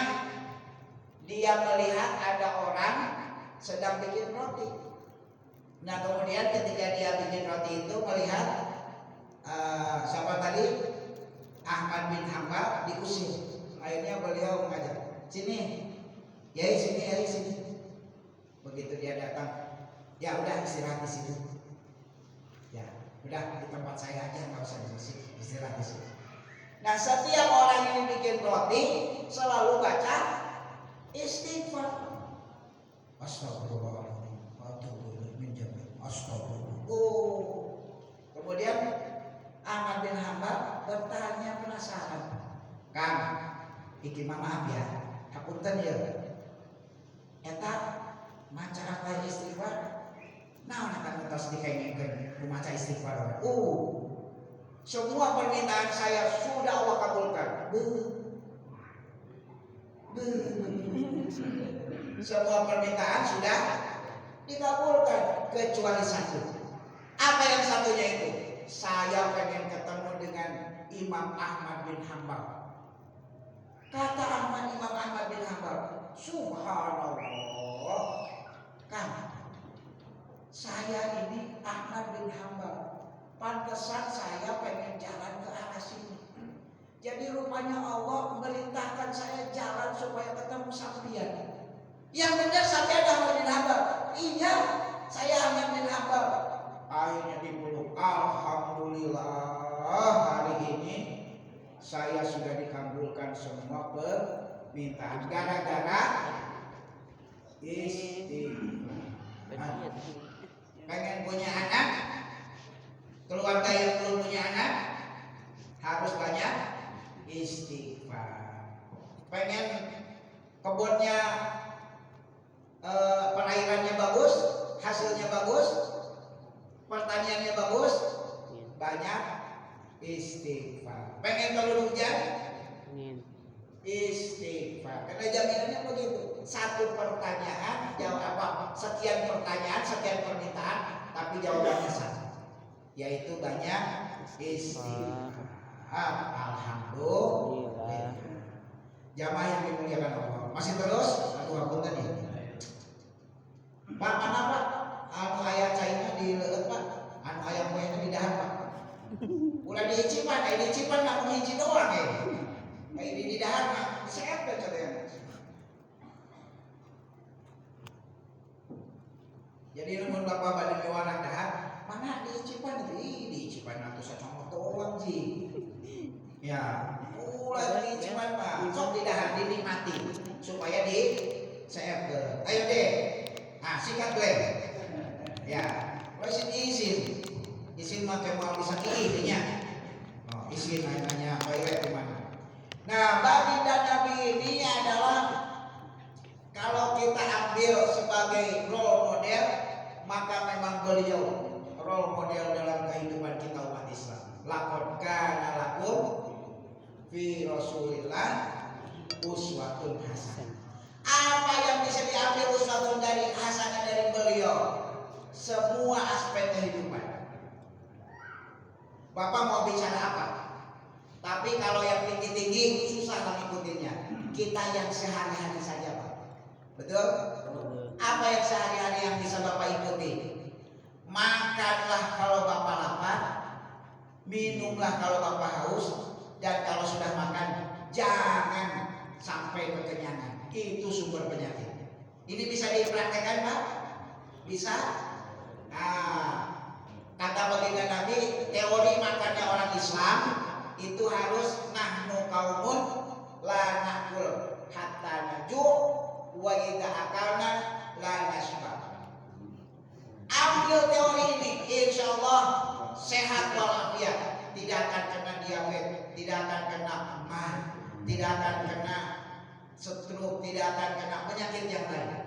A: dia melihat ada orang sedang bikin roti. Nah kemudian ketika dia bikin roti itu melihat siapa tadi, Ahmad bin Hanbal diusir. Akhirnya beliau mengajak, sini, yai sini. Begitu dia datang, ya udah istirahat di situ. Ya udah di tempat saya aja, nggak usah di sini, istirahat di situ. Nah setiap orang yang bikin roti selalu baca istighfar. Astagfirullahaladzim. Astagfirullah. Kemudian Ahmad bin Hanbal bertanya penasaran, Kang, iki mah maaf ya, hapunten ya. Eta maca apa istighfar? Naon akan ngetos dikengengkeun maca istighfar. Semua permintaan saya sudah Allah kabulkan. Semua permintaan sudah dikabulkan kecuali satu. Apa yang satunya itu? Saya pengen ketemu dengan Imam Ahmad bin Hanbal. Kata Imam Ahmad bin Hanbal, subhanallah, kan saya ini Ahmad bin Hanbal, pantesan saya pengen jalan ke arah sini. Jadi rupanya Allah memerintahkan saya jalan supaya ketemu sampean. Yang benar sampean Ahmad bin Hanbal. Iya, saya Ahmad bin Hanbal. Akhirnya dipeluk. Alhamdulillah, hari ini saya sudah dikabulkan semua permintaan gara-gara istighfar. Pengen punya anak, keluarga yang belum punya anak harus banyak istighfar. Pengen kebunnya perairannya bagus, hasilnya bagus, pertaniannya bagus, banyak istighfar. Pengen turun hujan, istighfar. Karena jaminannya begitu. Satu pertanyaan jawab apa? Sekian pertanyaan, sekian permintaan, tapi jawabannya satu, yaitu banyak istighfar. Alhamdulillah. Jamaah yang dimuliakan Allah. Masih terus? Satu waktu tadi. Pak, mana Pak? Anu ayat cairnya di leueut Pak. Anu ayat kuenya di dahan Pak. Ulah dihicipan, dihicipan nak menghiji doang ya. Kayak di dahan mah sehat kan katanya. Jadi namun Bapak bade miwarang dahan, mana dihicipan itu? Dihicipan atuh sacongok doang sih. Ya, ulah dihicipan Pak. Sok di dahan dinikmati supaya di sehat. Ayo deh. Nah, sikat gue. Ya, izin mah mau bisa kiinya. Oh, izin nanya toilet di mana. Nah, baginda Nabi ini adalah kalau kita ambil sebagai role model, maka memang beliau role model dalam kehidupan kita umat Islam. Laqad kana lakum fi Rasulillah uswatun hasanah. Apa yang bisa diambil uswatun dari hasanah dari beliau? Semua aspek kehidupan. Bapak mau bicara apa? Tapi kalau yang tinggi-tinggi susah mengikutinya. Kita yang sehari-hari saja Pak. Betul? Apa yang sehari-hari yang bisa Bapak ikuti? Makanlah kalau Bapak lapar, minumlah kalau Bapak haus, dan kalau sudah makan jangan sampai kekenyangan. Itu sumber penyakit. Ini bisa dipraktekkan Pak? Bisa? Nah, kata baginda Nabi, teori makannya orang Islam itu harus nahnu qaumun la nakul hatta naju wa idza akalna la nasba. Ambil teori ini, insya Allah sehat walafiat, tidak akan kena diabetes, tidak akan kena mah, tidak akan kena stroke, tidak akan kena penyakit yang lain.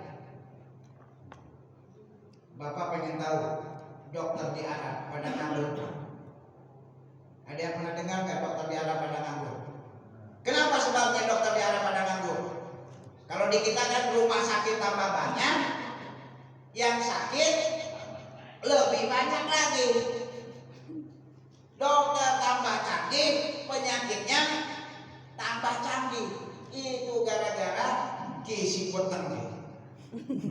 A: Bapak pengen tahu dokter di Arab pada nganggur? Ada yang pernah dengar nggak dokter di Arab pada nganggur? Kenapa sebabnya dokter di Arab pada nganggur? Kalau di kita kan rumah sakit tambah banyak, yang sakit lebih banyak lagi. Dokter tambah canggih, penyakitnya tambah canggih. Itu gara-gara kisi petang.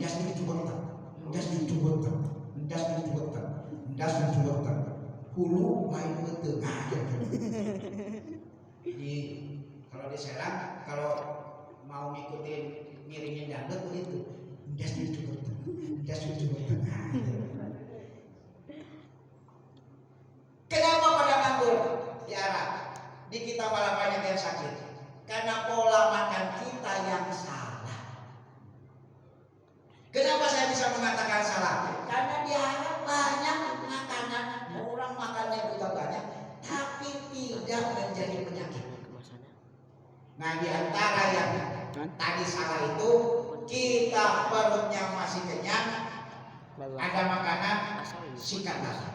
A: Das dicubetan, das dicubetan, das dicubetan, das dicubetan. Hulu main betul. Jadi kalau di Serang, kalau mau ngikutin miringin dangdut begitu, das dicubetan, das dicubetan. Kenapa pada nganggur di Arab? Di kita malah banyak yang sakit. Karena pola makan kita yang salah. Kenapa saya bisa mengatakan salah? Karena di Arab banyak makanan, orang makannya juga banyak, tapi tidak menjadi penyakit. Nah, di antara yang tadi salah itu, kita perutnya masih kenyang, ada makanan sikat lagi.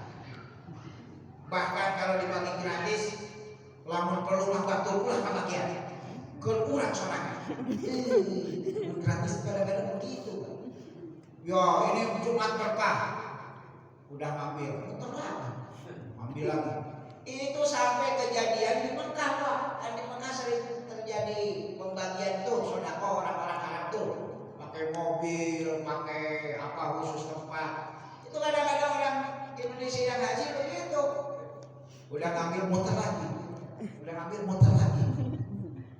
A: Bahkan kalau dibagi gratis, lamun perlu mah batul ulah kabagian. Keur urang sorangan. Gratis kadang-kadang begitu. Ya ini Jumat berkah. Udah ngambil, putar lagi. Ambil lagi. Itu sampai kejadian di Mekah, Pak. Kan di Mekah sering terjadi pembagian tuh sedekah orang-orang Arab tuh. Pakai mobil, pakai apa khusus tempat. Itu kadang-kadang orang Indonesia yang haji begitu. Udah ngambil muter lagi.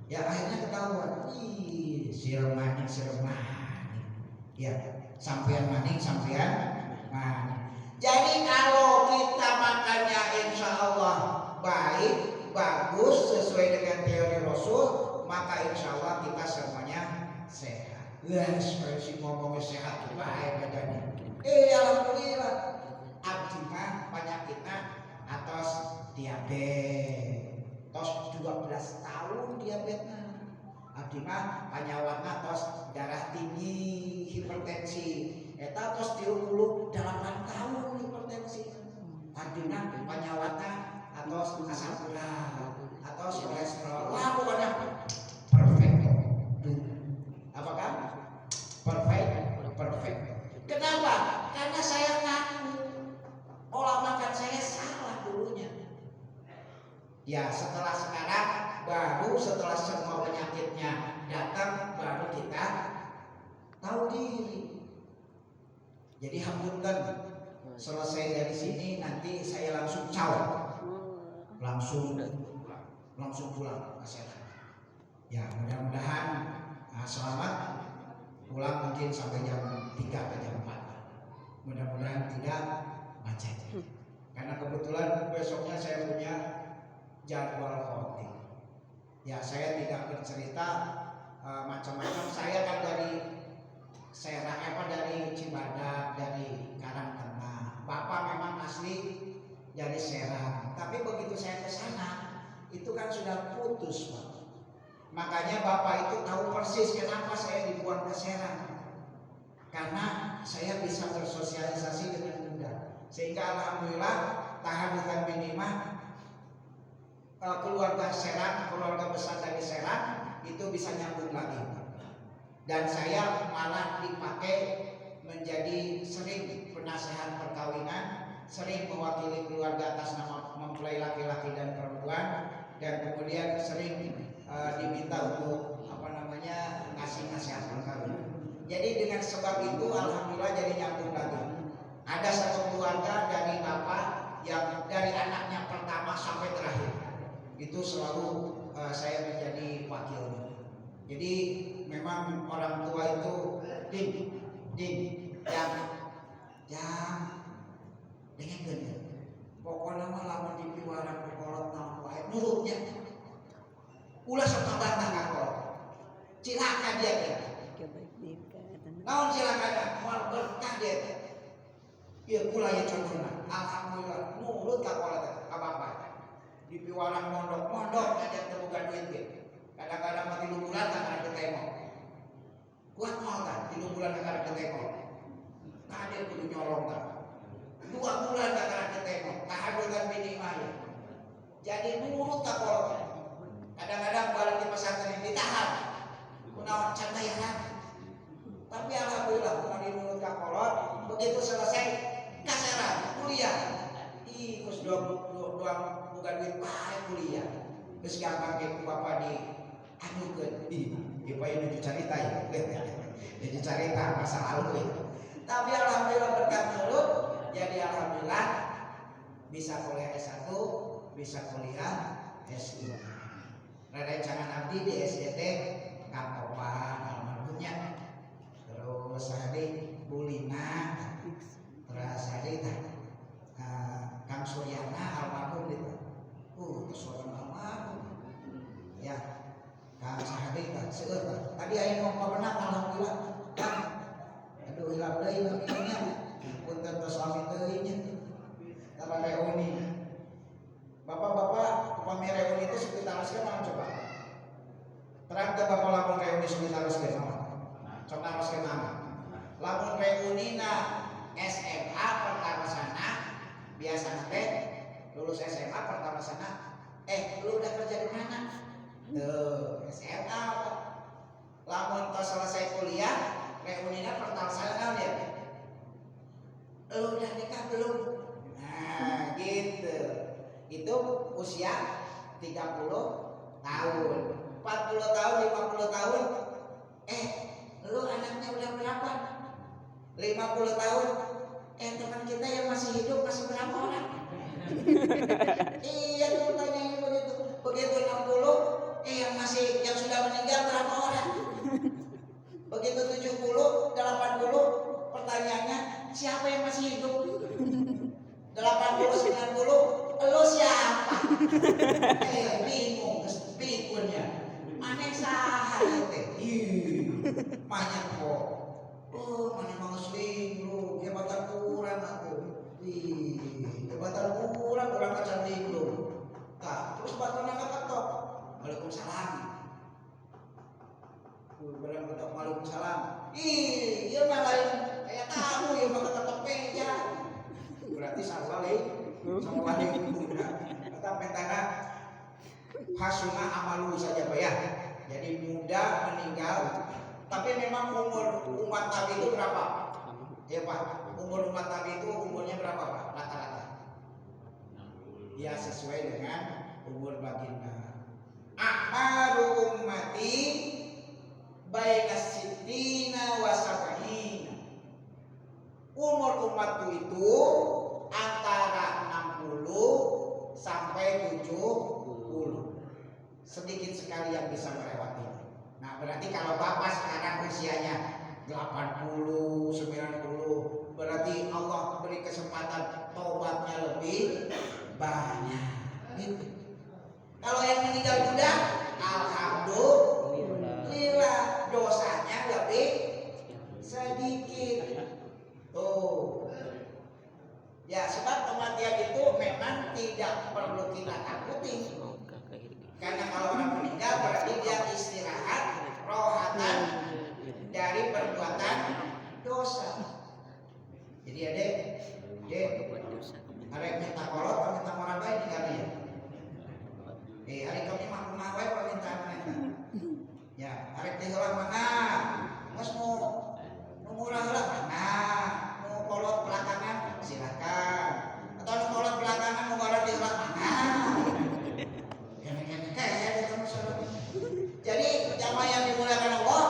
A: Ya akhirnya ketahuan. Ih, sirmaning. Ya, sampean maning. Jadi kalau kita makannya insya Allah baik, bagus, sesuai dengan teori Rasul, maka insya Allah kita semuanya sehat. Seperti ngomongnya sehat, baik badannya. Alhamdulillah. Abdi mah penyakitnya atas diabetes. Tos 12 tahun diabetesnya. Abdi mah panyawatna tos darah tinggi, hipertensi. Eta tos 38 tahun hipertensi. Adina panyawatna atos asam urat, atos kolesterol. Wah pokoknya perfect. Apakah? Perfect. Kenapa? Karena saya ngaku olah makan saya salah dulunya. Ya setelah sekarang baru setelah semua penyakitnya datang baru kita tahu diri. Jadi hampunten selesai dari sini nanti saya langsung langsung pulang ke sehat. Ya mudah-mudahan selamat pulang mungkin sampai jam 3 atau jam 4. Mudah-mudahan tidak macet. Karena kebetulan besoknya saya punya jadwal voting. Ya saya tidak bercerita macam-macam. Saya kan dari dari Cibadak, dari Karangtengah. Bapak memang asli dari Serang. Tapi begitu saya ke sana, itu kan sudah putus, Pak. Makanya Bapak itu tahu persis kenapa saya dibuang ke Serang. Karena saya bisa bersosialisasi dengan mudah. Sehingga alhamdulillah tahadukan minimah keluarga Serang, keluarga besar dari Serang itu bisa nyambung lagi. Dan saya malah dipakai menjadi sering penasehat perkawinan, sering mewakili keluarga atas nama mempelai laki-laki dan perempuan, dan kemudian sering diminta untuk ngasih nasihat perkawinan. Jadi dengan sebab itu alhamdulillah jadi nyambung lagi. Ada satu keluarga dari bapak yang dari anaknya pertama sampai terakhir itu selalu saya menjadi wakilnya. Jadi memang orang tua itu yang dengekeun. Pokoknya mah lamun dipiwaran kolot naon wae nurutnya. Ulah sok bantah kakol. Cilaka dia teh. Naon cilakana? Moal berkah dia teh. Ieu kula ya contohna. Alhamdulillah nurut kakol teh ka bapak. Dipiwaran mondok aja teu boga duit ge. Kadang-kadang mati 3 bulan tak ada ketemo. Kuat mau kan 3 bulan tak ada ketemo. Kade kudu nyolong kan. 2 bulan tak ada ketemo. Tahadukan minimal. Jadi nurut tak kolot. Kadang-kadang balik di pesantren ditahan. Kunaon can bayaran. Tapi alhamdulillah kunaon nurut ka kolot, begitu selesai kaseran kuliah. Kus doang bukan duit bae kuliah. Geus gampang ge bapak di adukeun. Ieu bae nu dicarita ya. Jadi carita masa lalu itu. Tapi alhamdulillah berkat nurut, jadi alhamdulillah bisa kuliah S1, bisa kuliah S2. Rada jangan abdi di SDT Kapopan almarhumnya. Terus hari Bulina, terus hari Kang Suryana almarhum itu. Seorang almarhum. Ya. Kang Sahadi tak seueur. Tadi aya ngomong benar alhamdulillah. Aduh hilap deui ininya. Punten tos suami teuing nya. Tara reuni. Bapak-bapak upami reuni itu sekitaraskeun naon coba? Terang teh bapak lamun reuni sekitaraskeun naon? Sok naroskeun naon? Lamun reunina SMA pertama sana biasa teh lulus SMA pertama sana, lu udah kerja di mana? Tuh, SMA. Lamun tos selesai kuliah, reuninya pertama sana ya. Lu udah nikah belum? Nah, gitu. Itu usia 30 tahun, 40 tahun, 50 tahun. Lu anaknya udah berapa? 50 tahun. Teman kita yang masih hidup masih berapa orang? Iya, tuh pertanyaannya begitu. Begitu 60, yang sudah meninggal berapa orang? Begitu 70, 80, pertanyaannya siapa yang masih hidup? 80, 90, lu siapa? Bingung, kespikunnya. Maneh saha teh? Banyak kok. Maneh mau selingkuh, jabatan kurang atuh. Jabatan kurang kecantik lu. Terus batuna ketok. Waalaikumsalam. Barang ketok waalaikumsalam. Ieu mah lain kayak tamu ieu mah ketok meja. Berarti salah sama wali guna. Kata pentana hasuna amalu saja Pak ya. Jadi muda meninggal. Tapi memang umur umat Nabi itu berapa? Ya Pak, umur umat Nabi itu umurnya berapa Pak? Rata-rata. Ya sesuai dengan umur baginda. A'maru ummati baina sittina wa sab'ina. Umur umatku itu antara 60 sampai 70. Sedikit sekali yang bisa melewati. Nah, berarti kalau Bapak sekarang usianya 80, 90, berarti Allah beri kesempatan tobatnya lebih banyak. Gitu. Kalau yang meninggal muda, alhamdulillah dosanya lebih sedikit. Tuh. Ya, sebab kematian itu memang tidak perlu kita takuti. Karena kalau orang meninggal berarti dia istirahat rohatan dari perbuatan dosa. Jadi adek, arek minta kolot, minta morabai di kali ya. Hari kami mampu mawai permintaan ya, arek diheula mana? Mas mau murah-murah mana? Mau kolot belakangan silakan. Atau mau kolot belakangan mau kolot diheula mana? Jadi jamaah yang dimuliakan Allah,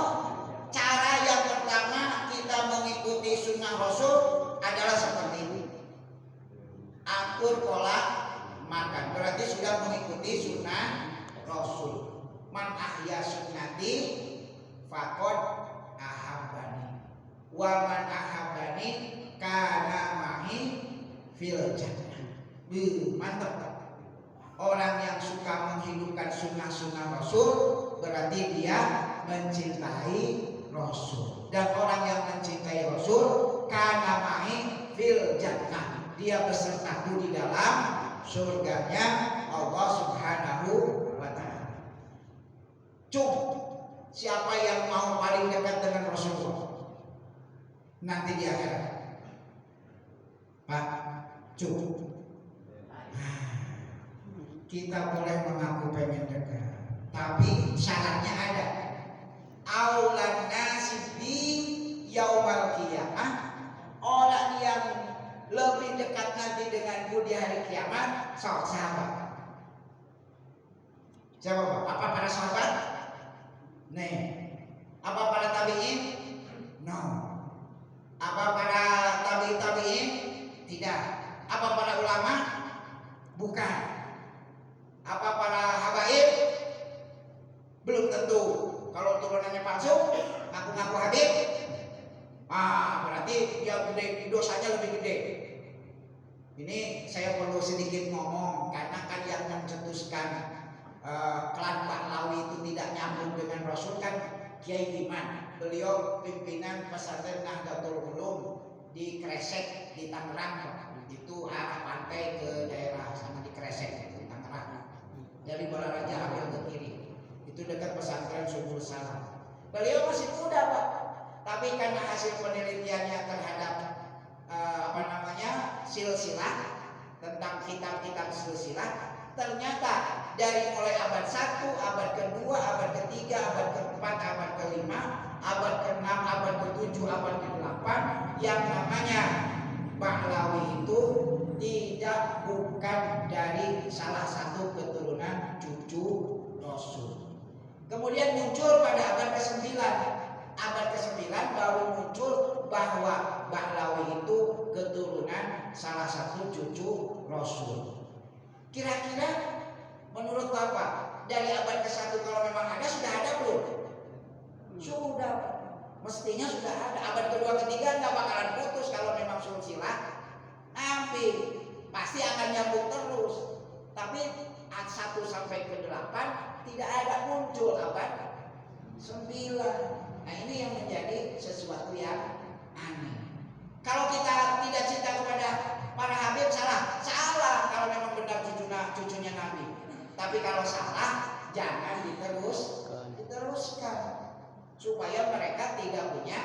A: cara yang pertama kita mengikuti sunnah Rasul adalah seperti ini. Atur pola makan, berarti sudah mengikuti sunnah Rasul. Man ahya sunnati faqad ahabbani, wa man ahabbani kana mahi fil jannah. Mantap. Orang yang suka menghidupkan sunnah-sunnah Rasul berarti dia mencintai Rasul. Dan orang yang mencintai Rasul kana mahi fil jannah, dia besertaku di dalam surganya Allah Subhanahu wa ta'ala. Siapa yang mau paling dekat dengan Rasulullah nanti di akhirat? Pak, kita boleh mengaku pengen dekat, tapi syaratnya ada. Aulan nasibi yaumal qiyamah, orang yang lebih dekat nanti denganku di hari kiamat, sahabat. Siapa Pak? Apa para sahabat? Nih. Apa para tabi'in? No. Apa para tabi'in? Tidak. Apa para ulama? Bukan. Apa para habaib? Belum tentu. Kalau turunannya palsu, ngaku-ngaku habib, berarti dia gede, dosanya lebih gede. Ini saya perlu sedikit ngomong karena kan yang mencetuskan klan Pahlawi itu tidak nyambung dengan Rasul kan Kiai Iman. Beliau pimpinan pesantren Nahdlatul Ulum di Kresek di Tangerang. Itu arah pantai ke daerah sana di Kresek di Tangerang. Dari Balaraja ambil ke kiri. Itu dekat pesantren Subul Salam. Beliau masih muda Pak, tapi karena hasil penelitiannya terhadap silsilah tentang kitab-kitab silsilah, ternyata dari mulai abad 1, abad kedua, abad ketiga, abad keempat, abad kelima, abad ke-6, abad ke-7, abad ke-8, yang namanya Bahlawi itu bukan dari salah satu keturunan cucu Rasul. Kemudian muncul pada abad ke-9. Abad ke-9 baru muncul bahwa Bahlawi itu keturunan salah satu cucu Rasul. Kira-kira menurut Bapak, dari abad ke-1 kalau memang ada, sudah ada belum? Sudah. Mestinya sudah ada. Abad kedua ketiga nggak bakalan putus kalau memang silsilah. Nanti pasti akan nyambung terus. Tapi 1 sampai ke 8 tidak ada muncul abad 9. Nah, ini yang menjadi sesuatu yang aneh. Kalau kita tidak cinta kepada para Habib, salah kalau memang benar cucunya Nabi. Tapi kalau salah, jangan diteruskan supaya mereka tidak punya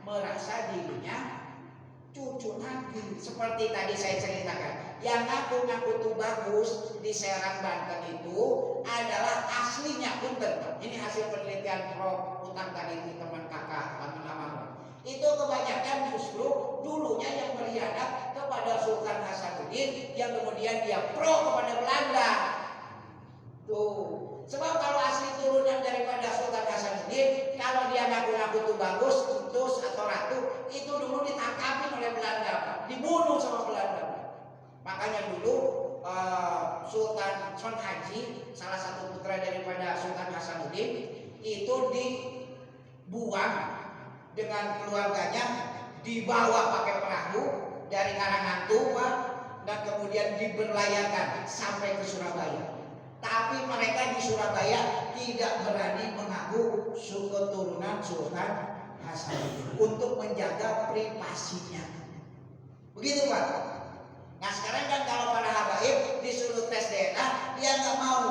A: merasa dirinya cucu Nabi. Seperti tadi saya ceritakan, yang ngaku-ngaku itu bagus di Serang Banten itu adalah aslinya punten. Ini hasil penelitian Prof. Utang tadi, teman kakak, teman lama. Itu kebanyakan justru dulunya yang berkhianat kepada Sultan Hasanuddin, yang kemudian dia pro kepada Belanda. Tuh, sebab kalau asli turunan daripada Sultan Hasanuddin, kalau dia ngaku-ngaku itu bagus, utus atau ratu, itu dulu ditangkapin oleh Belanda, dibunuh sama Belanda. Makanya dulu Sultan Son Haji, salah satu putra daripada Sultan Hasanuddin, itu dibuang dengan keluarganya, dibawa pakai perahu dari Karanghantu, dan kemudian diberlayarkan sampai ke Surabaya. Tapi mereka di Surabaya tidak berani mengaku keturunan Sultan Hasanuddin untuk menjaga privasinya. Begitu Pak. Nah sekarang kan kalau para habaib disuruh tes DNA, dia nggak mau.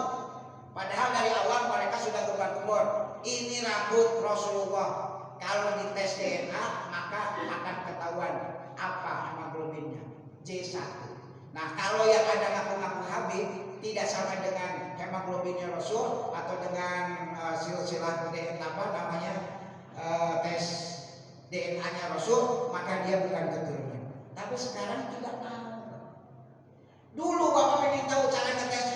A: Padahal dari awal mereka sudah gembar-gembor, ini rambut Rasulullah. Kalau dites DNA maka akan ketahuan apa hemoglobinnya, J1. Nah kalau yang ada ngaku-ngaku Habib tidak sama dengan hemoglobinnya Rasul atau dengan silsilah DNA apa namanya tes DNA-nya Rasul, maka dia bukan keturunan. Tapi sekarang tidak mau. Dulu Bapak ingin tahu cara ngetes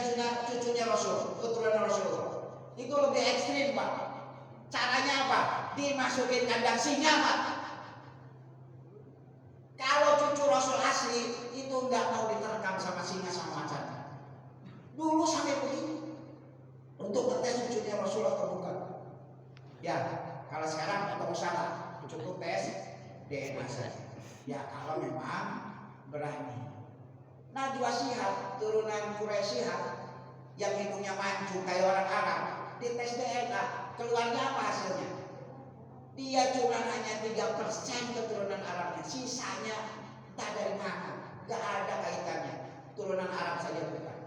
A: cucunya Rasul, keturunan Rasulullah. Itu lebih ekstrim Pak. Caranya apa? Dimasukin kandang singa Pak. Kalau cucu Rasul asli itu nggak mau diterkam sama singa sama macan. Dulu sampai begini untuk ngetes cucunya Rasul atau bukan. Ya, kalau sekarang nggak usah lah, cukup tes DNA saja. Ya kalau memang berani. Najwa Shihab, turunan Quraisy Shihab, yang hidungnya mancung kayak orang Arab, dites DNA, keluarnya apa hasilnya? Dia cuma hanya 3% keturunan Arabnya, sisanya tak dari mana, gak ada kaitannya, turunan Arab saja bukan.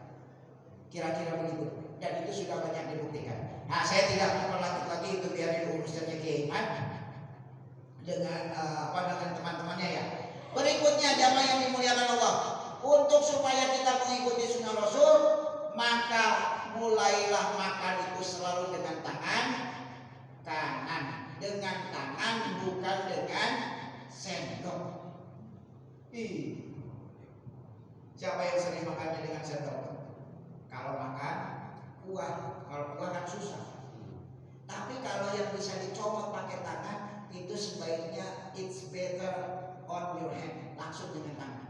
A: Kira-kira begitu, dan itu sudah banyak dibuktikan. Nah, saya tidak memperlanjut lagi itu, biarin urusannya Kiai Iman dengan dengan teman-temannya ya. Berikutnya jamaah yang dimuliakan Allah, untuk supaya kita mengikuti sunnah Rasul, maka mulailah makan itu selalu dengan tangan kanan, dengan tangan bukan dengan sendok. Siapa yang sering makannya dengan sendok? Kalau makan kuah, kalau kuah kan susah. Tapi kalau yang bisa dicomot pakai tangan, itu sebaiknya it's better on your hand, langsung dengan tangan.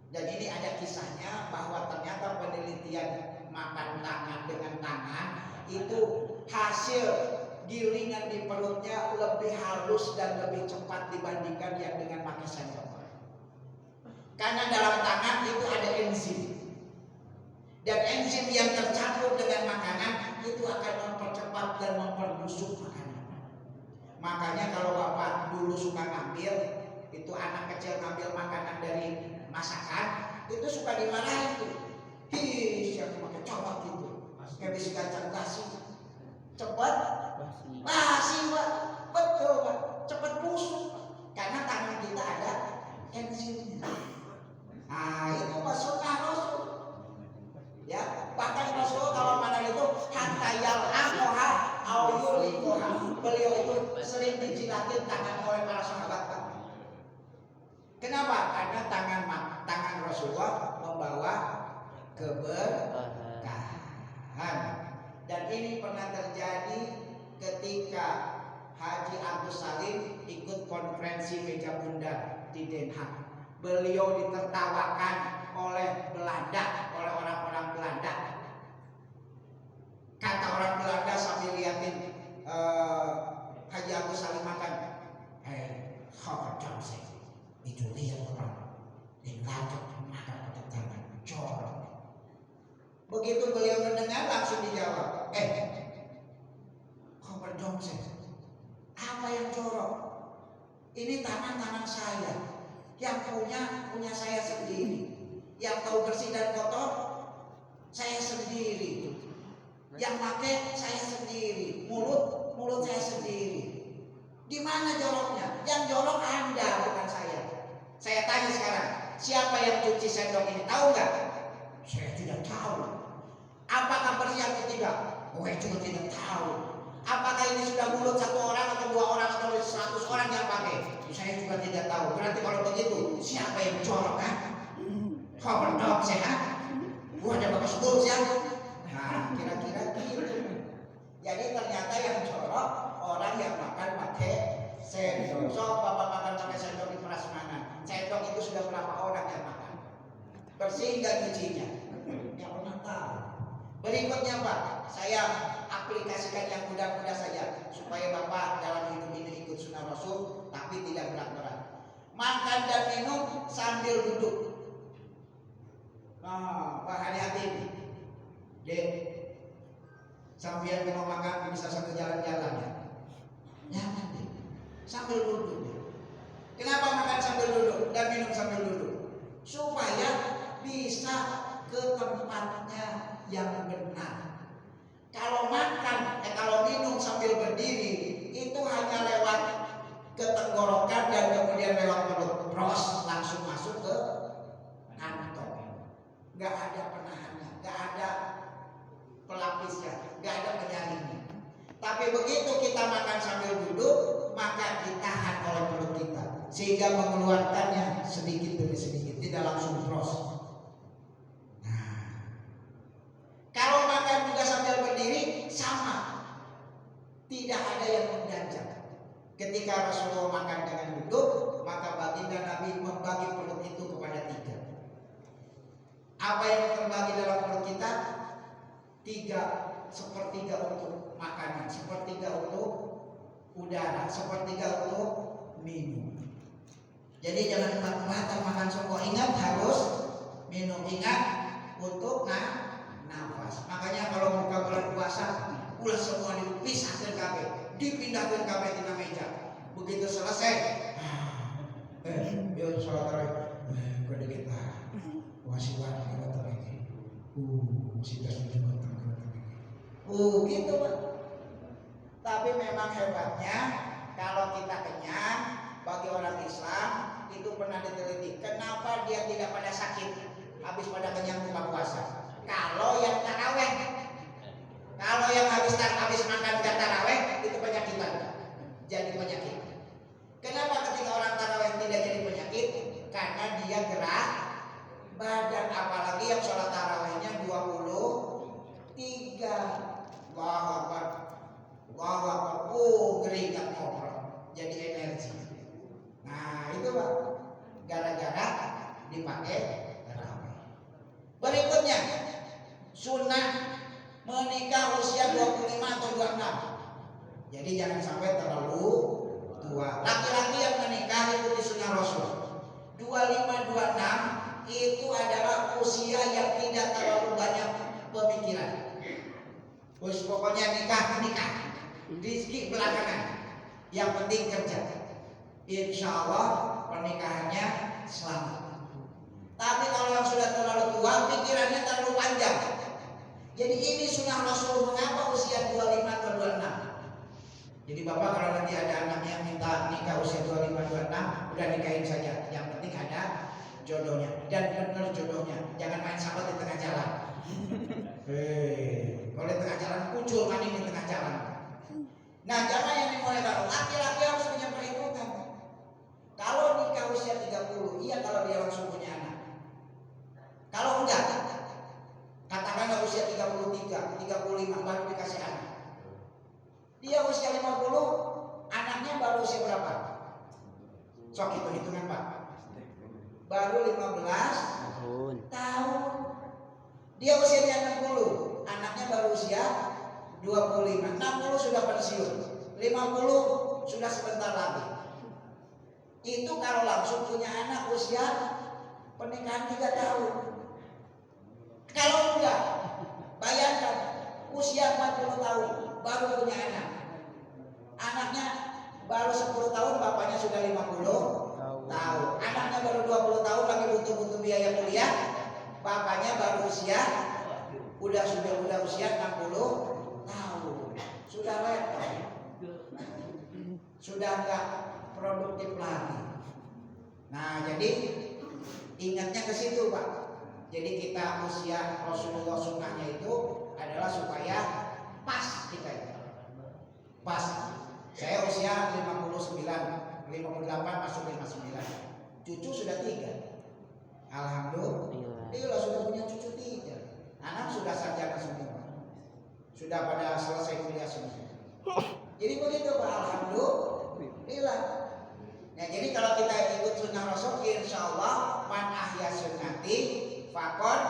A: Dan ini ada kisahnya bahwa ternyata penelitian makan tangan dengan tangan itu hasil gilingan di perutnya lebih halus dan lebih cepat dibandingkan yang dengan pakai sendok. Karena dalam tangan itu ada enzim. Dan enzim yang tercampur dengan makanan itu akan mempercepat dan memperbusuk makanan. Makanya kalau Bapak dulu suka ngambil, itu anak kecil ngambil makanan dari masakan, itu suka dimarahin tuh. Siapa pakai comot gitu. Kayak bisi kacang kasih. Cepat basi Pak. Betul Pak. Cepat busuk. Karena tangan kita ada enzimnya. Nah itu Agus Salim ikut konferensi meja bundar di Den Haag. Beliau ditertawakan oleh Belanda, oleh orang-orang Belanda. Kata orang Belanda sambil liatin Haji Agus Salim makan, kau sih itu lihat orang dilacak makan pakai tangan corok. Begitu beliau mendengar langsung dijawab, kau berdongseng, apa yang jorok? Ini tangan saya, yang punya saya sendiri, yang tahu bersih dan kotor saya sendiri, yang pakai saya sendiri, mulut saya sendiri. Di mana joroknya? Yang jorok Anda, bukan saya. Saya tanya sekarang, siapa yang cuci sendok ini? Tahu nggak? Saya tidak tahu. Apakah bersih atau tidak? Saya juga tidak tahu. Apakah ini sudah mulut satu orang atau dua orang atau 100 orang yang pakai? Saya juga tidak tahu. Berarti kalau begitu, siapa yang jorok? Kau berdok sehat? Gua ada bagus bulus ya? Nah, kira-kira gitu. Jadi ternyata yang jorok orang yang makan pakai sendok. So, bapak makan pakai sendok di prasmanan. Sendok itu sudah berapa orang yang makan? Bersih nggak cucinya? Yang pernah tahu. Berikutnya Pak, saya aplikasikan yang mudah-mudah saja supaya bapak dalam hidup ini ikut sunnah Rasul, tapi tidak berat-berat. Makan dan minum sambil duduk. Nah, Pak hati-hati, Dek. Sambil mau makan bisa sambil jalan-jalan ya. Jangan deh, sambil duduk. Kenapa makan sambil duduk dan minum sambil duduk? Supaya bisa ke tempatnya yang benar. Kalau makan, kalau minum sambil berdiri, itu hanya lewat ke tenggorokan dan kemudian lewat perut, pros langsung masuk ke kantong. Gak ada penahannya, gak ada pelapisnya, gak ada penyaringnya. Tapi begitu kita makan sambil duduk, maka ditahan oleh perut kita sehingga mengeluarkannya sedikit demi sedikit, tidak langsung pros. Nah, kalau makan juga sambil berdiri sama, tidak ada yang mengganjal. Ketika Rasulullah makan dengan duduk, maka baginda Nabi membagi perut itu kepada 3. Apa yang terbagi dalam perut kita? 3, sepertiga untuk makanan, sepertiga untuk udara, sepertiga untuk minum. Jadi jangan empat-empatan makan semua. Ingat harus minum, ingat untuk nafas. Makanya kalau buka bulan puasa, ulah semua dipisahkan kabeh, dipindahkan kabeh di meja. Begitu selesai, yuk sholat tarawih, pada kita wasiwan kita tarawih, masih dah cuma gitu Pak. Tapi memang hebatnya kalau kita kenyang, bagi orang Islam itu pernah diteliti kenapa dia tidak pada sakit habis pada kenyang buka puasa. Kalau yang taraweh, kalau yang habis makan dan taraweh itu penyakitan, jadi penyakit. Kenapa ketika orang taraweh tidak jadi penyakit? Karena dia gerak badan, apalagi yang sholat tarawehnya 23. Allahu Akbar, Allahu Akbar, keringat ngobrol, jadi energi. Nah itu Pak, gara-gara dipakai tarawih. Berikutnya, sunnah menikah usia 25 atau 26. Jadi jangan sampai terlalu tua. Laki-laki yang menikah ikuti sunnah Rasul. 25-26 itu adalah usia yang tidak terlalu banyak pemikiran. Terus pokoknya nikah, rezeki belakangan. Yang penting kerja. Insya Allah pernikahannya selamat. Tapi kalau yang sudah terlalu tua, pikirannya terlalu panjang. Jadi ini sunnah Rasul. Mengapa usia 25 atau 26? Jadi bapak kalau nanti ada anaknya minta nikah usia 25-26, udah nikahin saja. Yang penting ada jodohnya dan benar jodohnya. Jangan main sahabat di tengah jalan. Kalau di tengah jalan muncul kan ini tengah jalan. Nah, jangan yang dimulai baru. Laki-laki harus punya perhitungan. Kalau nikah usia 30, iya kalau dia langsung punya anak. Kalau enggak, katakanlah usia 33, 35 baru dikasih anak. Dia usia 50, anaknya baru baru usia berapa? Sok hitungan Pak. Baru 15 tahun. Dia usianya 60, anaknya baru usia 25. 60 sudah pensiun, 50 sudah sebentar lagi. Itu kalau langsung punya anak usia pernikahan 3 tahun. Kalau enggak, bayangkan usia 40 tahun baru punya anak. Anaknya baru 10 tahun, bapaknya sudah 50 tahun. Anaknya baru 20 tahun, lagi butuh biaya kuliah. Bapaknya baru usia udah usia 60 tahun. Sudah repot. Sudah enggak produktif lagi. Nah, jadi ingatnya ke situ, Pak. Jadi kita usia Rasulullah sunnahnya itu adalah supaya pas kita itu. Pas. Saya usia 59, 58 masuk 59. Cucu sudah 3. Alhamdulillah sudah punya cucu 3. Anak sudah sarjana semua. Sudah pada selesai kuliah semua. Jadi begitu Pak, alhamdulillah. Nah, jadi kalau kita ikut sunnah Rasul, insya Allah man ahya sunnati faqad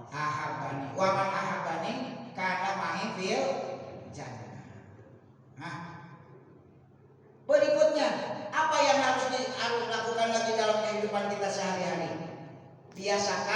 A: ahabbani. Wa man ahabbani kana mahi fil jannah. Nah, berikutnya apa yang harus dilakukan lagi dalam kehidupan kita sehari-hari? Biasakan